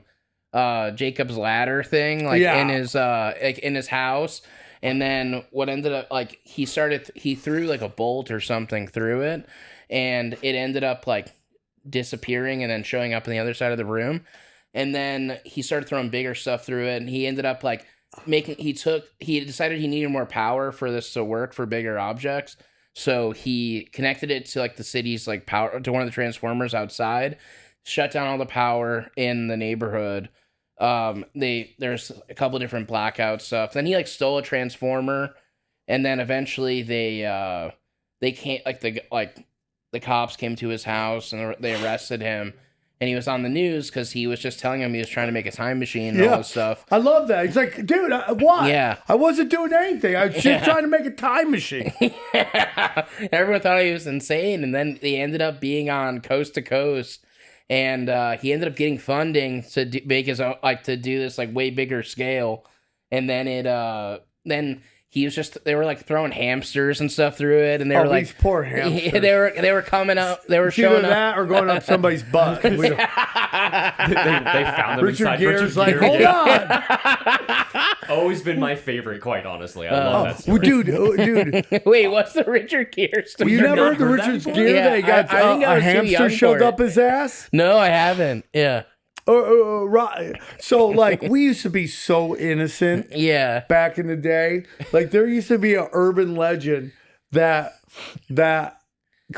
Jacob's ladder thing, like in his house, and then what ended up like he threw like a bolt or something through it, and it ended up like disappearing and then showing up on the other side of the room, and then he started throwing bigger stuff through it, and he ended up like he decided he needed more power for this to work for bigger objects. So he connected it to like the city's like power to one of the transformers outside, shut down all the power in the neighborhood. There's a couple different blackout stuff. Then he like stole a transformer, and then eventually they can't the cops came to his house and they arrested him. And he was on the news because he was just telling him he was trying to make a time machine and all this stuff. I love that. He's like, dude, what? Yeah. I wasn't doing anything. I was just trying to make a time machine. Everyone thought he was insane. And then they ended up being on Coast to Coast. And he ended up getting funding to make his own, like, to do this, like, way bigger scale. And then he was just, they were like throwing hamsters and stuff through it, and they were like, these poor hamsters. They were coming up, they were it's showing either that or going up somebody's butt. They found them Richard inside. Gere's Richard like, Gere. hold on. Always been my favorite, quite honestly. I love that story. Dude. Wait, what's the Richard Gere story? You never heard the heard that Richard before? Gere Yeah, that he got I think I a was too hamster young shoved for up it. his ass? No, I haven't. Yeah. Right. So, like, we used to be so innocent. Yeah. Back in the day. Like, there used to be an urban legend that can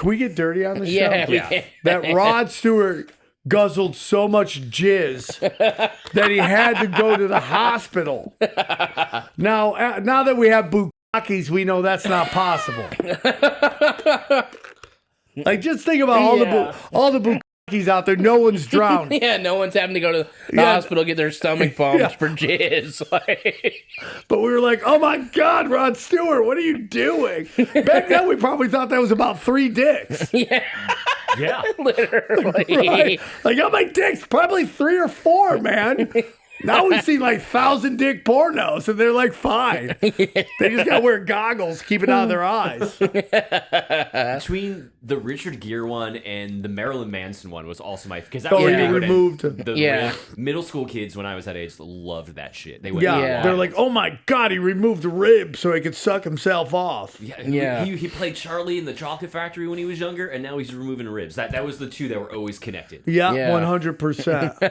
we get dirty on the show? Yeah. That Rod Stewart guzzled so much jizz that he had to go to the hospital. Now that we have bukakis, we know that's not possible. Like, just think about all the bukakis out there. No one's drowned. Yeah, no one's having to go to the hospital get their stomach pumped for jizz. But we were like, oh my God, Rod Stewart, what are you doing? Back then, we probably thought that was about 3 dicks. Yeah. Literally. Right? Like, oh, my dick's probably 3 or 4, man. Now we've seen like 1,000 dick pornos, and they're like fine. They just gotta wear goggles, keep it out of their eyes. Between the Richard Gere one and the Marilyn Manson one was also my because that Oh, was he big when removed middle school kids when I was that age loved that shit. They went Yeah, they're like, oh my God, he removed the rib so he could suck himself off. He played Charlie in the Chocolate Factory when he was younger, and now he's removing ribs. That was the two that were always connected. Yeah. 100%.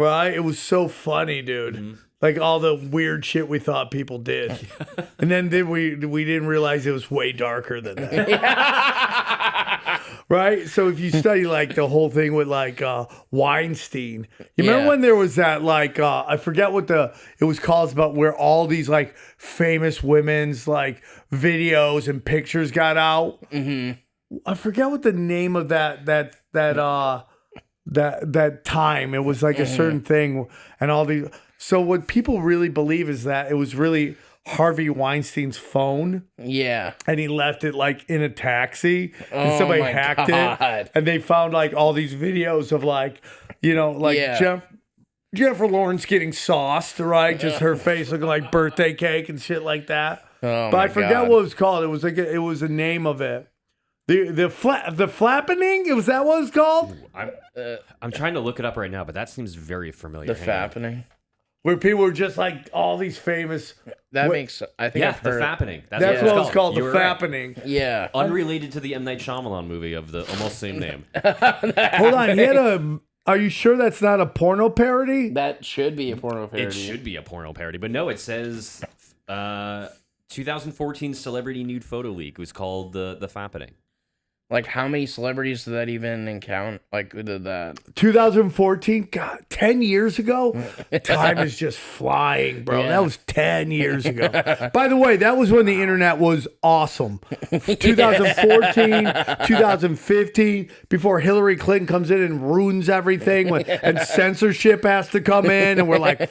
Right? It was so funny, dude. Mm-hmm. Like all the weird shit we thought people did. And then we didn't realize it was way darker than that. Right? So if you study like the whole thing with like Weinstein, you remember when there was that like I forget what it was called, about where all these like famous women's like videos and pictures got out. Mm-hmm. I forget what the name of that time. It was like a certain thing, and all these. So what people really believe is that it was really Harvey Weinstein's phone. Yeah. And he left it like in a taxi, and somebody hacked it, and they found like all these videos of like, Jennifer Lawrence getting sauced, right? Just her face looking like birthday cake and shit like that. But I forget what it was called. It was like it was a name of it. The flappening? Was that what it's called? I'm trying to look it up right now, but that seems very familiar. The fappening? Where people were just like all these famous. That makes. I think. Yeah, the fappening. That's what it's called. The fappening. Right. Yeah. Unrelated to the M. Night Shyamalan movie of the almost same name. Hold on. He had are you sure that's not a porno parody? That should be a porno parody. It should be a porno parody, but no, it says 2014 celebrity nude photo leak was called the fappening. Like, how many celebrities did that even encounter? Like, who did that? 2014? God, 10 years ago? Time is just flying, bro. Yeah. That was 10 years ago. By the way, that was when the internet was awesome. 2014, 2015, before Hillary Clinton comes in and ruins everything, and censorship has to come in, and we're like...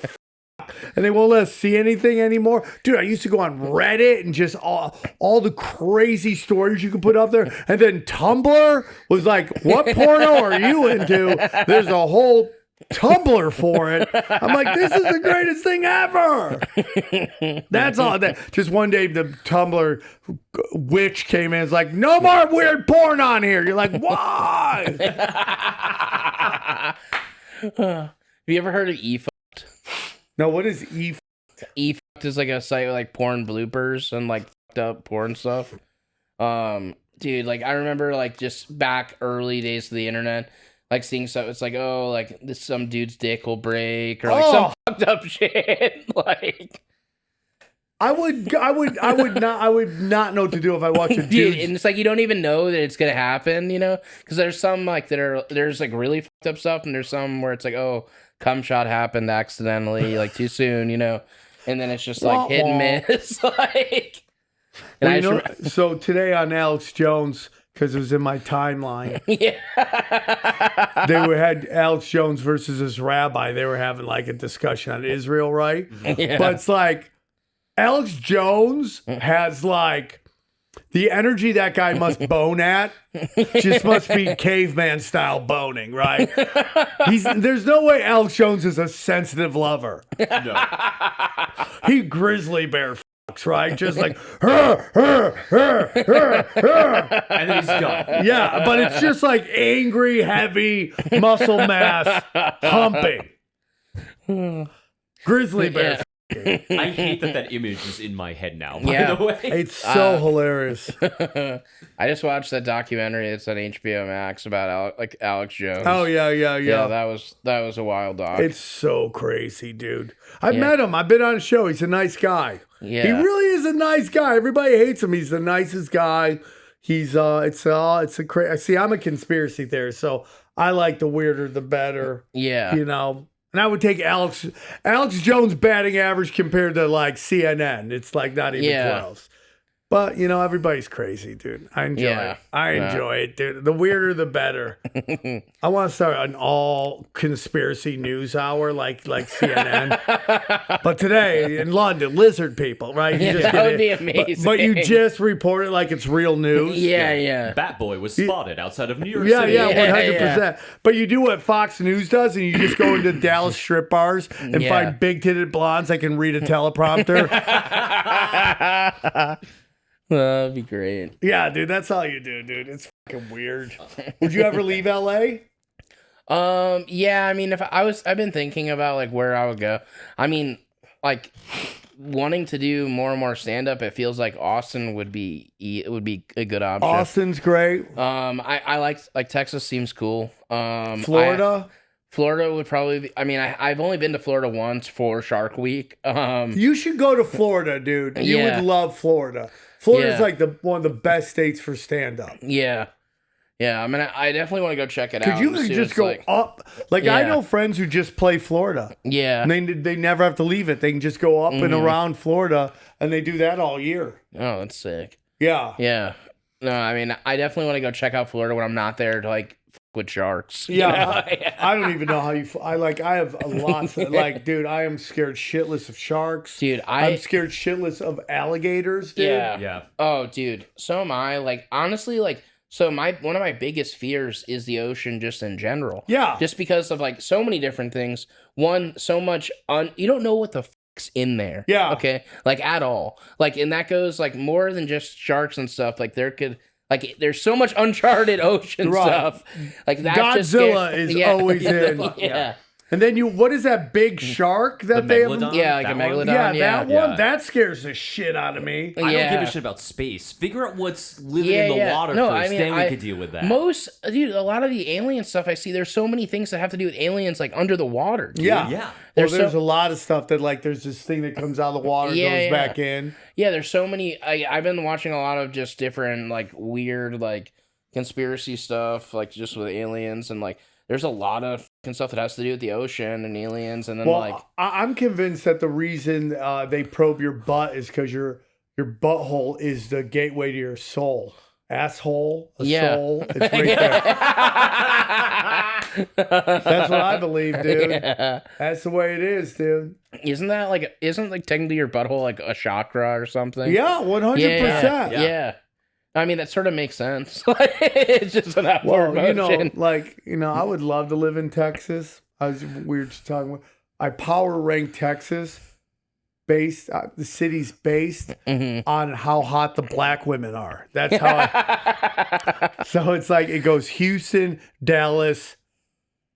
And they won't let us see anything anymore. Dude, I used to go on Reddit and just all the crazy stories you could put up there. And then Tumblr was like, what porno are you into? There's a whole Tumblr for it. I'm like, this is the greatest thing ever. That's all. Just one day, the Tumblr witch came in and was like, no more weird porn on here. You're like, why? Have you ever heard of E-Fucked? No, what is E-Fucked? E-Fucked is like a site with like porn bloopers and like fucked up porn stuff. Dude, like I remember like just back early days of the internet, like seeing stuff. It's like, oh, like some dude's dick will break or like some fucked up shit. Like, I would not know what to do if I watch a Dude, dude. and it's like you don't even know that it's gonna happen, you know? Because there's some like there's like really fucked up stuff, and there's some where it's like, oh, cum shot happened accidentally, like too soon, you know? And then it's just like hit and miss, like. So today on Alex Jones, because it was in my timeline, they had Alex Jones versus this rabbi. They were having like a discussion on Israel, right? Yeah. But it's like Alex Jones has like the energy that guy must bone at. Just must be caveman style boning, right? There's no way Alex Jones is a sensitive lover. No. He grizzly bear. Right, just like and then he's gone. Yeah, but it's just like angry, heavy muscle mass humping. Grizzly bear. I hate that image is in my head now. By Yeah. the way, It's so hilarious. I just watched that documentary. It's on HBO Max about Alex Jones. Oh yeah. Yeah, that was a wild doc. It's so crazy, dude. I met him. I've been on a show. He's a nice guy. Yeah. He really is a nice guy. Everybody hates him. He's the nicest guy. He's it's a crazy. See, I'm a conspiracy theorist, so I like the weirder the better. Yeah. You know. And I would take Alex Jones' batting average compared to like CNN. It's like not even close. But you know, everybody's crazy, dude. I enjoy it. I enjoy it, dude. The weirder, the better. I want to start an all conspiracy news hour like CNN. But today in London, lizard people, right? That would be amazing. But you just report it like it's real news. Yeah. Bat Boy was spotted outside of New York Yeah, City. yeah, 100%. But you do what Fox News does, and you just go into Dallas strip bars and find big-titted blondes that can read a teleprompter. That'd be great. Yeah, dude, that's all you do, dude. It's fucking weird. Would you ever leave LA? Yeah, I mean, I've been thinking about like where I would go. I mean, like wanting to do more and more stand up, it feels like Austin would be a good option. Austin's great. I like Texas seems cool. Florida? Florida would probably be, I mean, I've only been to Florida once for Shark Week. You should go to Florida, dude. You would love Florida. Florida's like one of the best states for stand-up. Yeah. Yeah, I mean, I definitely want to go check it out. Because you can just go up. Like, I know friends who just play Florida. Yeah. And they never have to leave it. They can just go up and around Florida, and they do that all year. Oh, that's sick. Yeah. Yeah. No, I mean, I definitely want to go check out Florida when I'm not there to, like, with sharks. Yeah. I don't even know how you... I have a lot of... Like, dude, I am scared shitless of sharks. Dude, I'm scared shitless of alligators, dude. Yeah. Oh, dude. So am I. Like, honestly, like... So one of my biggest fears is the ocean just in general. Yeah. Just because of like so many different things. One, so much you don't know what the fuck's in there. Yeah. Okay. Like at all. Like, and that goes like more than just sharks and stuff. Like there's so much uncharted ocean stuff. Like that. Godzilla is always in. Yeah. And then what is that big shark that they have? Yeah, like a megalodon. Yeah, that one, that scares the shit out of me. I don't give a shit about space. Figure out what's living in the water first, then we could deal with that. Dude, a lot of the alien stuff I see, there's so many things that have to do with aliens, like under the water. Dude. Yeah. There's a lot of stuff that, like, there's this thing that comes out of the water, goes back in. Yeah, there's so many. I've been watching a lot of just different, like, weird, like, conspiracy stuff, like, just with aliens, and, like, there's a lot of fucking stuff that has to do with the ocean and aliens, and then I'm convinced that the reason they probe your butt is because your butthole is the gateway to your soul. Asshole, soul, it's right there. That's what I believe, dude. Yeah. That's the way it is, dude. Isn't technically your butthole like a chakra or something? Yeah, 100%. Yeah. I mean, that sort of makes sense. It's just an emotion. I would love to live in Texas. We were just talking about, I power rank Texas based, the city's based on how hot the black women are. That's how so it's like, it goes Houston, Dallas,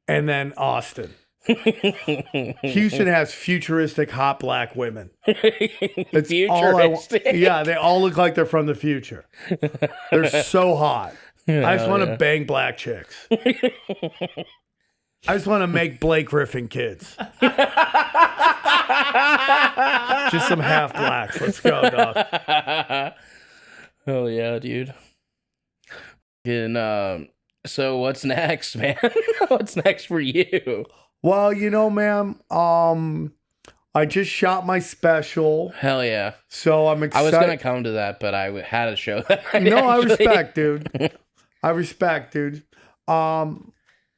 and then Austin. Houston has futuristic hot black women. It's futuristic. They all look like they're from the future. They're so hot. I just want to bang black chicks. I just want to make Blake Griffin kids. Just some half blacks. Let's go, dog. Hell yeah, dude. And so what's next, man? What's next for you? Well, man, I just shot my special. Hell yeah. So I'm excited. I was going to come to that, but I had a show that night, No, actually. I respect, dude.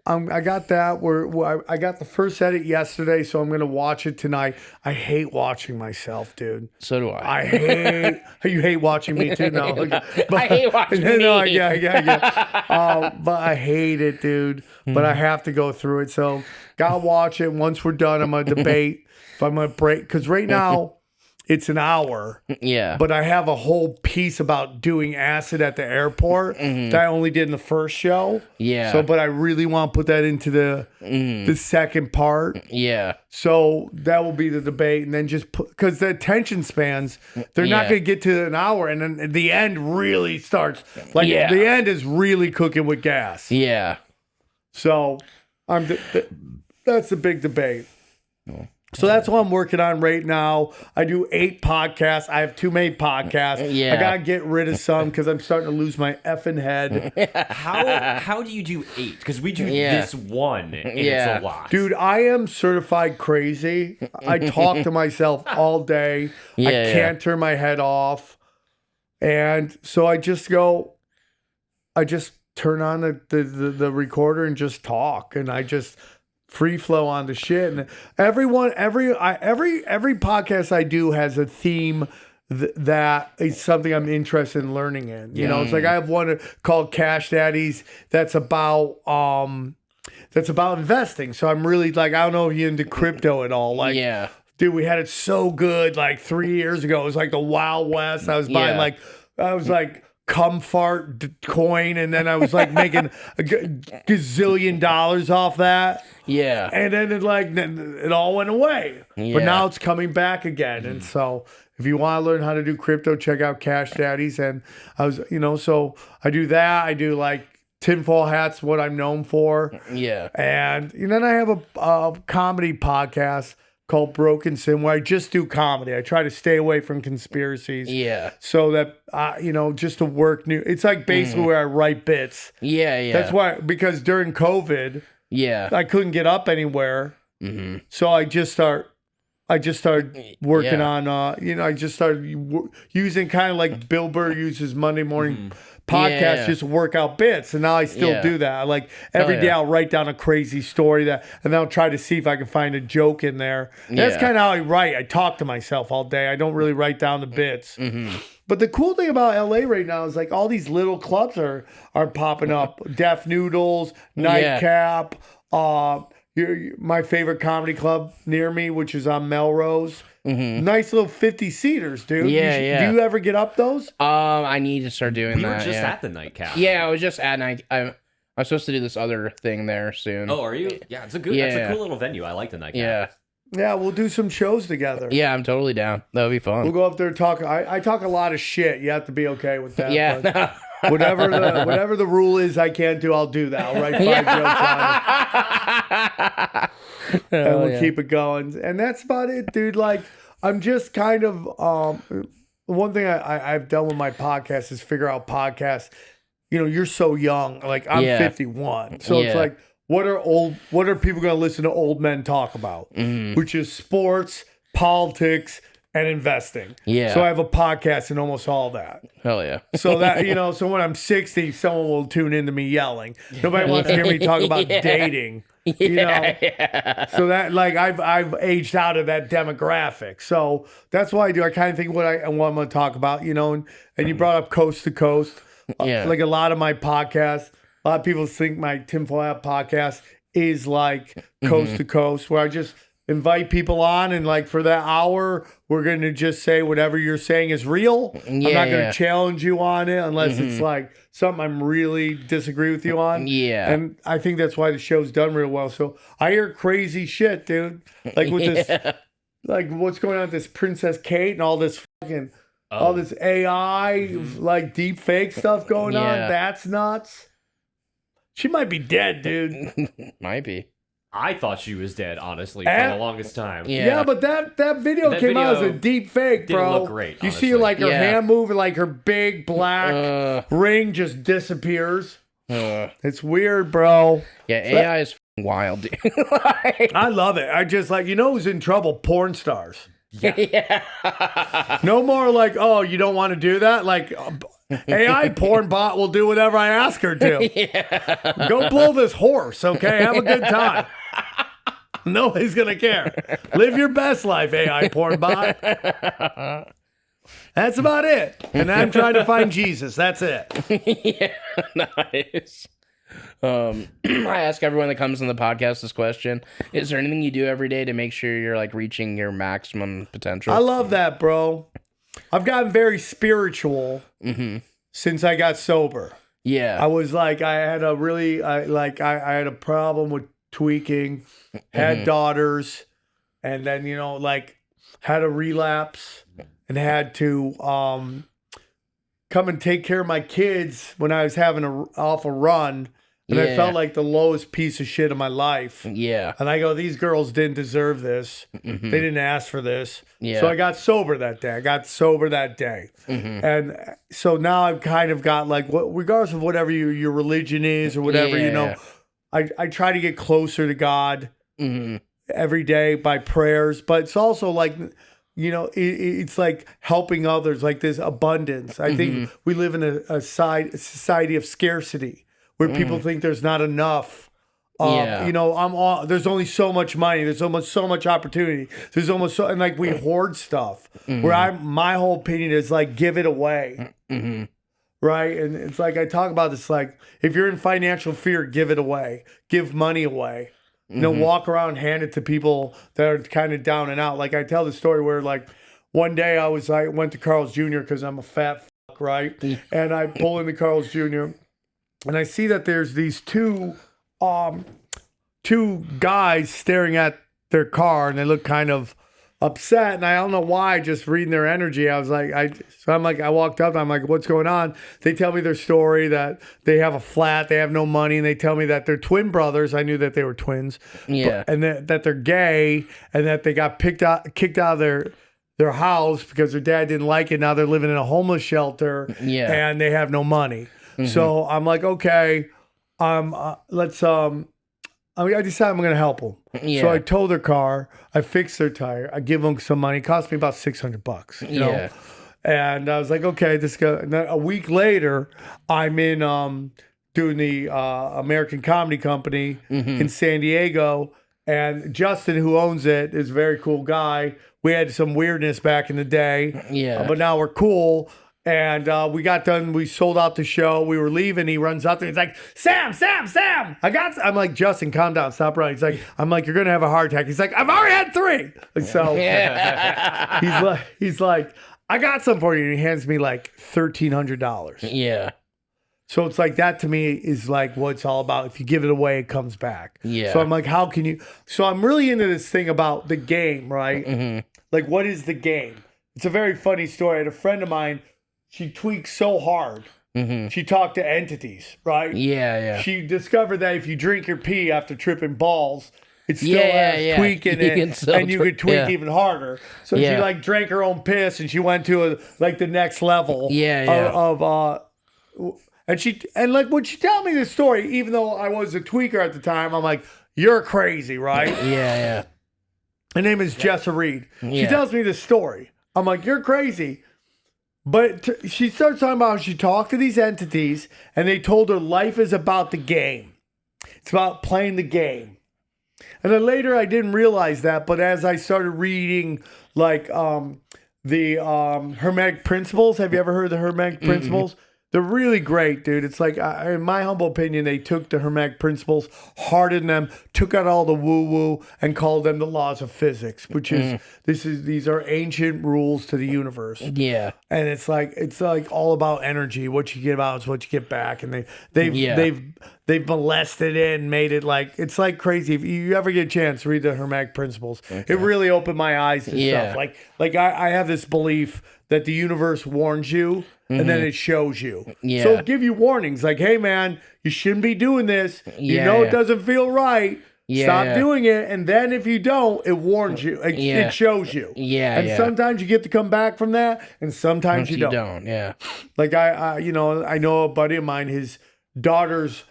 I got that. I got the first edit yesterday, so I'm gonna watch it tonight. I hate watching myself, dude. So do I. You hate watching me too. No, I hate watching me. No, yeah. But I hate it, dude. But I have to go through it. So gotta watch it. Once we're done, I'm gonna debate if I'm gonna break. Because right now it's an hour. Yeah. But I have a whole piece about doing acid at the airport that I only did in the first show. Yeah. So, but I really want to put that into the second part. Yeah. So that will be the debate, and then just put, because the attention spans, they're not going to get to an hour, and then the end really starts. Like the end is really cooking with gas. Yeah. So that's the big debate. So that's what I'm working on right now. I do 8 podcasts. I have too many podcasts. Yeah. I gotta get rid of some because I'm starting to lose my effing head. How do you do 8? Because we do this one, and it's a lot. Dude, I am certified crazy. I talk to myself all day. I can't turn my head off. And so I just turn on the recorder and just talk. And I just free flow on the shit. And every podcast I do has a theme that is something I'm interested in learning in. You know, it's like I have one called Cash Daddies that's about investing. So I'm really like, I don't know if you're into crypto at all. Like, dude, we had it so good like 3 years ago. It was like the Wild West. I was buying cum fart coin, and then I was like making a gazillion dollars off that. Yeah. And then it all went away. Yeah. But now it's coming back again. And so if you want to learn how to do crypto, check out Cash Daddies. And I was, so I do that. I do like tinfoil hats, what I'm known for. Yeah. And then I have a comedy podcast called Broken Sin, where I just do comedy. I try to stay away from conspiracies. Yeah. So that, just to work new. It's like basically where I write bits. Yeah, yeah. That's why, because during COVID, I couldn't get up anywhere. Mm-hmm. So I just started working on, I just started using kind of like Bill Burr uses Monday morning podcast, just work out bits. And now I still do that. I like every day I'll write down a crazy story and then I'll try to see if I can find a joke in there. And that's kind of how I write. I talk to myself all day. I don't really write down the bits. Mm-hmm. But the cool thing about LA right now is like all these little clubs are popping up. Deaf Noodles, Nightcap, my favorite comedy club near me, which is on Melrose. Mm-hmm. Nice little 50-seaters, dude. Yeah, Do you ever get up those? I need to start doing that. We were just at the Nightcap. Yeah, I was just at night. I'm supposed to do this other thing there soon. Oh, are you? Yeah, it's a good. That's a cool little venue. I like the Nightcap. Yeah. Yeah, we'll do some shows together. Yeah, I'm totally down. That'll be fun. We'll go up there and talk. I talk a lot of shit. You have to be okay with that. Yeah. Whatever the rule is I can't do, I'll do that. I'll write 5 jokes on it. And we'll keep it going. And that's about it, dude. Like, I'm just kind of one thing I've done with my podcast is figure out podcasts. You're so young. Like, I'm 51. So it's like, what are people going to listen to old men talk about? Mm-hmm. Which is sports, politics, and investing. Yeah. So I have a podcast in almost all that. Hell yeah. So that, so when I'm 60, someone will tune into me yelling. Nobody wants to hear me talk about dating. Yeah. So that, like, I've aged out of that demographic. So that's why I do. I kind of think what I'm going to talk about, and you brought up Coast to Coast. Like a lot of my podcasts, a lot of people think my Tinfoil Hat podcast is like Coast to Coast, where I just invite people on, and like for that hour, we're going to just say whatever you're saying is real. I'm not going to challenge you on it unless it's like something I'm really disagree with you on. Yeah. And I think that's why the show's done real well. So I hear crazy shit, dude. Like with this, like what's going on with this Princess Kate and all this fucking, all this AI, like deep fake stuff going on. That's nuts. She might be dead, dude. Might be. I thought she was dead, honestly, for the longest time. Yeah, but that video came out as a deep fake, bro. Didn't look great, you see like her hand move and like her big black ring just disappears. It's weird, bro. Yeah, AI is wild, dude. I love it. I just like, who's in trouble? Porn stars. Yeah. No more like, oh, you don't want to do that? Like, AI porn bot will do whatever I ask her to. Go blow this horse, okay? Have a good time. Nobody's going to care. Live your best life, AI porn bot. That's about it. And I'm trying to find Jesus. That's it. Yeah, nice. I ask everyone that comes on the podcast this question: is there anything you do every day to make sure you're like reaching your maximum potential? I love that, bro. I've gotten very spiritual since I got sober. Yeah, I was like, I had a problem with tweaking, had daughters, and then had a relapse and had to come and take care of my kids when I was having off a run. And I felt like the lowest piece of shit of my life. Yeah. And I go, these girls didn't deserve this. They didn't ask for this. Yeah. So I got sober that day. And so now I've kind of got like, regardless of whatever your religion is or whatever, I try to get closer to God every day by prayers. But it's also like, it's like helping others, like this abundance. I think we live in a society of scarcity, where people think there's not enough. There's only so much money. There's almost so much opportunity. There's almost and like we hoard stuff. Where my whole opinion is like, give it away. Right? And it's like, I talk about this, like, if you're in financial fear, give it away. Give money away. Walk around, hand it to people that are kind of down and out. Like, I tell the story where, like, one day I went to Carl's Jr. because I'm a fat fuck, right? And I pull into Carl's Jr. and I see that there's these two guys staring at their car, and they look kind of upset. And I don't know why, just reading their energy, I was like, I walked up, and I'm like, what's going on? They tell me their story, that they have a flat, they have no money, and they tell me that they're twin brothers. I knew that they were twins. Yeah. And that they're gay, and that they got kicked out of their house because their dad didn't like it. Now they're living in a homeless shelter. Yeah. And they have no money. So I'm like, okay, I decided I'm going to help them. Yeah. So I towed their car. I fixed their tire. I give them some money. It cost me about $600, you know? And I was like, okay, this guy. And then a week later, I'm in doing the American Comedy Company in San Diego. And Justin, who owns it, is a very cool guy. We had some weirdness back in the day. Yeah. But now we're cool. And we got done. We sold out the show. We were leaving. He runs out there. He's like, Sam. I'm like, Justin, calm down. Stop running. He's like, I'm like, you're going to have a heart attack. He's like, I've already had 3. And so he's like, I got some for you. And he hands me like $1,300. Yeah. So it's like, that to me is like what it's all about. If you give it away, it comes back. Yeah. So I'm like, how can you? So I'm really into this thing about the game, right? Like, what is the game? It's a very funny story. I had a friend of mine. She tweaked so hard. She talked to entities, right? Yeah. She discovered that if you drink your pee after tripping balls, it still has tweak in it, and you could tweak even harder. So she like drank her own piss, and she went to the next level. And like when she told me this story, even though I was a tweaker at the time, I'm like, you're crazy, right? Yeah. Her name is Jessa Reed. She tells me this story. I'm like, you're crazy. But she starts talking about how she talked to these entities, and they told her life is about the game. It's about playing the game. And then later I didn't realize that, but as I started reading like the Hermetic Principles, have you ever heard of the Hermetic Principles? They're really great, dude. It's like, in my humble opinion, they took the Hermetic Principles, hardened them, took out all the woo-woo, and called them the laws of physics, which is, these are ancient rules to the universe. Yeah. And it's like all about energy. What you give out is what you get back. And they've molested it and made it like, it's like crazy. If you ever get a chance, read the Hermetic Principles. Okay. It really opened my eyes to stuff. Like I have this belief that the universe warns you, and then it shows you. Yeah. So it'll give you warnings like, hey, man, you shouldn't be doing this. You know it doesn't feel right, Stop doing it. And then if you don't, it warns you. It shows you. And sometimes you get to come back from that, and sometimes you don't. Like I know a buddy of mine, his daughter's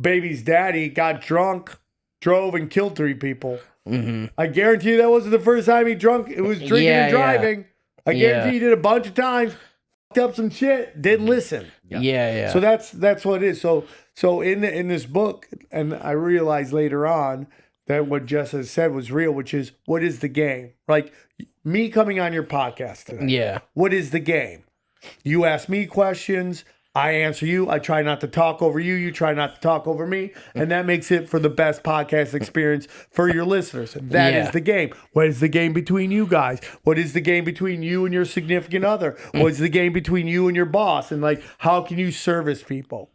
baby's daddy got drunk, drove and killed 3 people. I guarantee you that wasn't the first time he drunk. It was drinking and driving. I guarantee he did a bunch of times, fucked up some shit, didn't listen. So that's what it is. So in this book, and I realized later on that what Jess has said was real, which is, what is the game? Like me coming on your podcast today. What is the game? You ask me questions, I answer you. I try not to talk over you. You try not to talk over me. And that makes it for the best podcast experience for your listeners. That is the game. What is the game between you guys? What is the game between you and your significant other? What is the game between you and your boss? And like, how can you service people?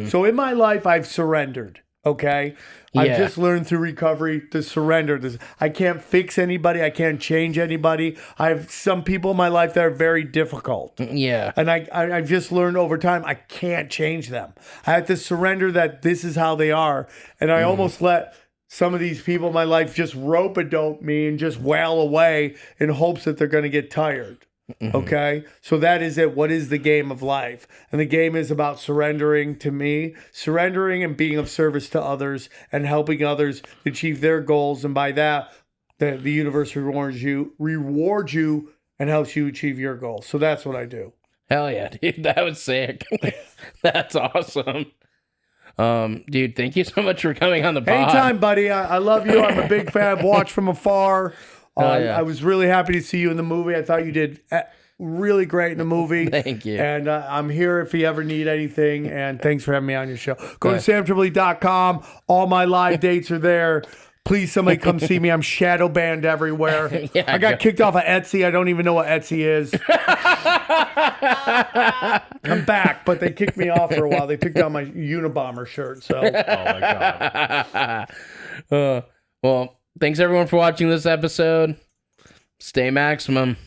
So in my life, I've surrendered. Okay. I've just learned through recovery to surrender. I can't fix anybody. I can't change anybody. I have some people in my life that are very difficult. And I've just learned over time, I can't change them. I have to surrender that this is how they are. And I almost let some of these people in my life just rope-a-dope me and just wail away in hopes that they're going to get tired. Okay, so that is it. What is the game of life? And the game is about surrendering to me, surrendering and being of service to others and helping others achieve their goals. And by that, the universe rewards you and helps you achieve your goals. So that's what I do. Hell yeah, dude. That was sick. That's awesome. Dude, thank you so much for coming on the pod. Anytime, buddy. I love you. I'm a big fan. I've watched from afar. I was really happy to see you in the movie. I thought you did really great in the movie. Thank you. And I'm here if you ever need anything. And thanks for having me on your show. Go to samtripoli.com. All my live dates are there. Please, somebody come see me. I'm shadow banned everywhere. I got kicked off of Etsy. I don't even know what Etsy is. I'm back, but they kicked me off for a while. They took down my Unabomber shirt. So, oh my God. Well, thanks everyone for watching this episode. Stay maximum.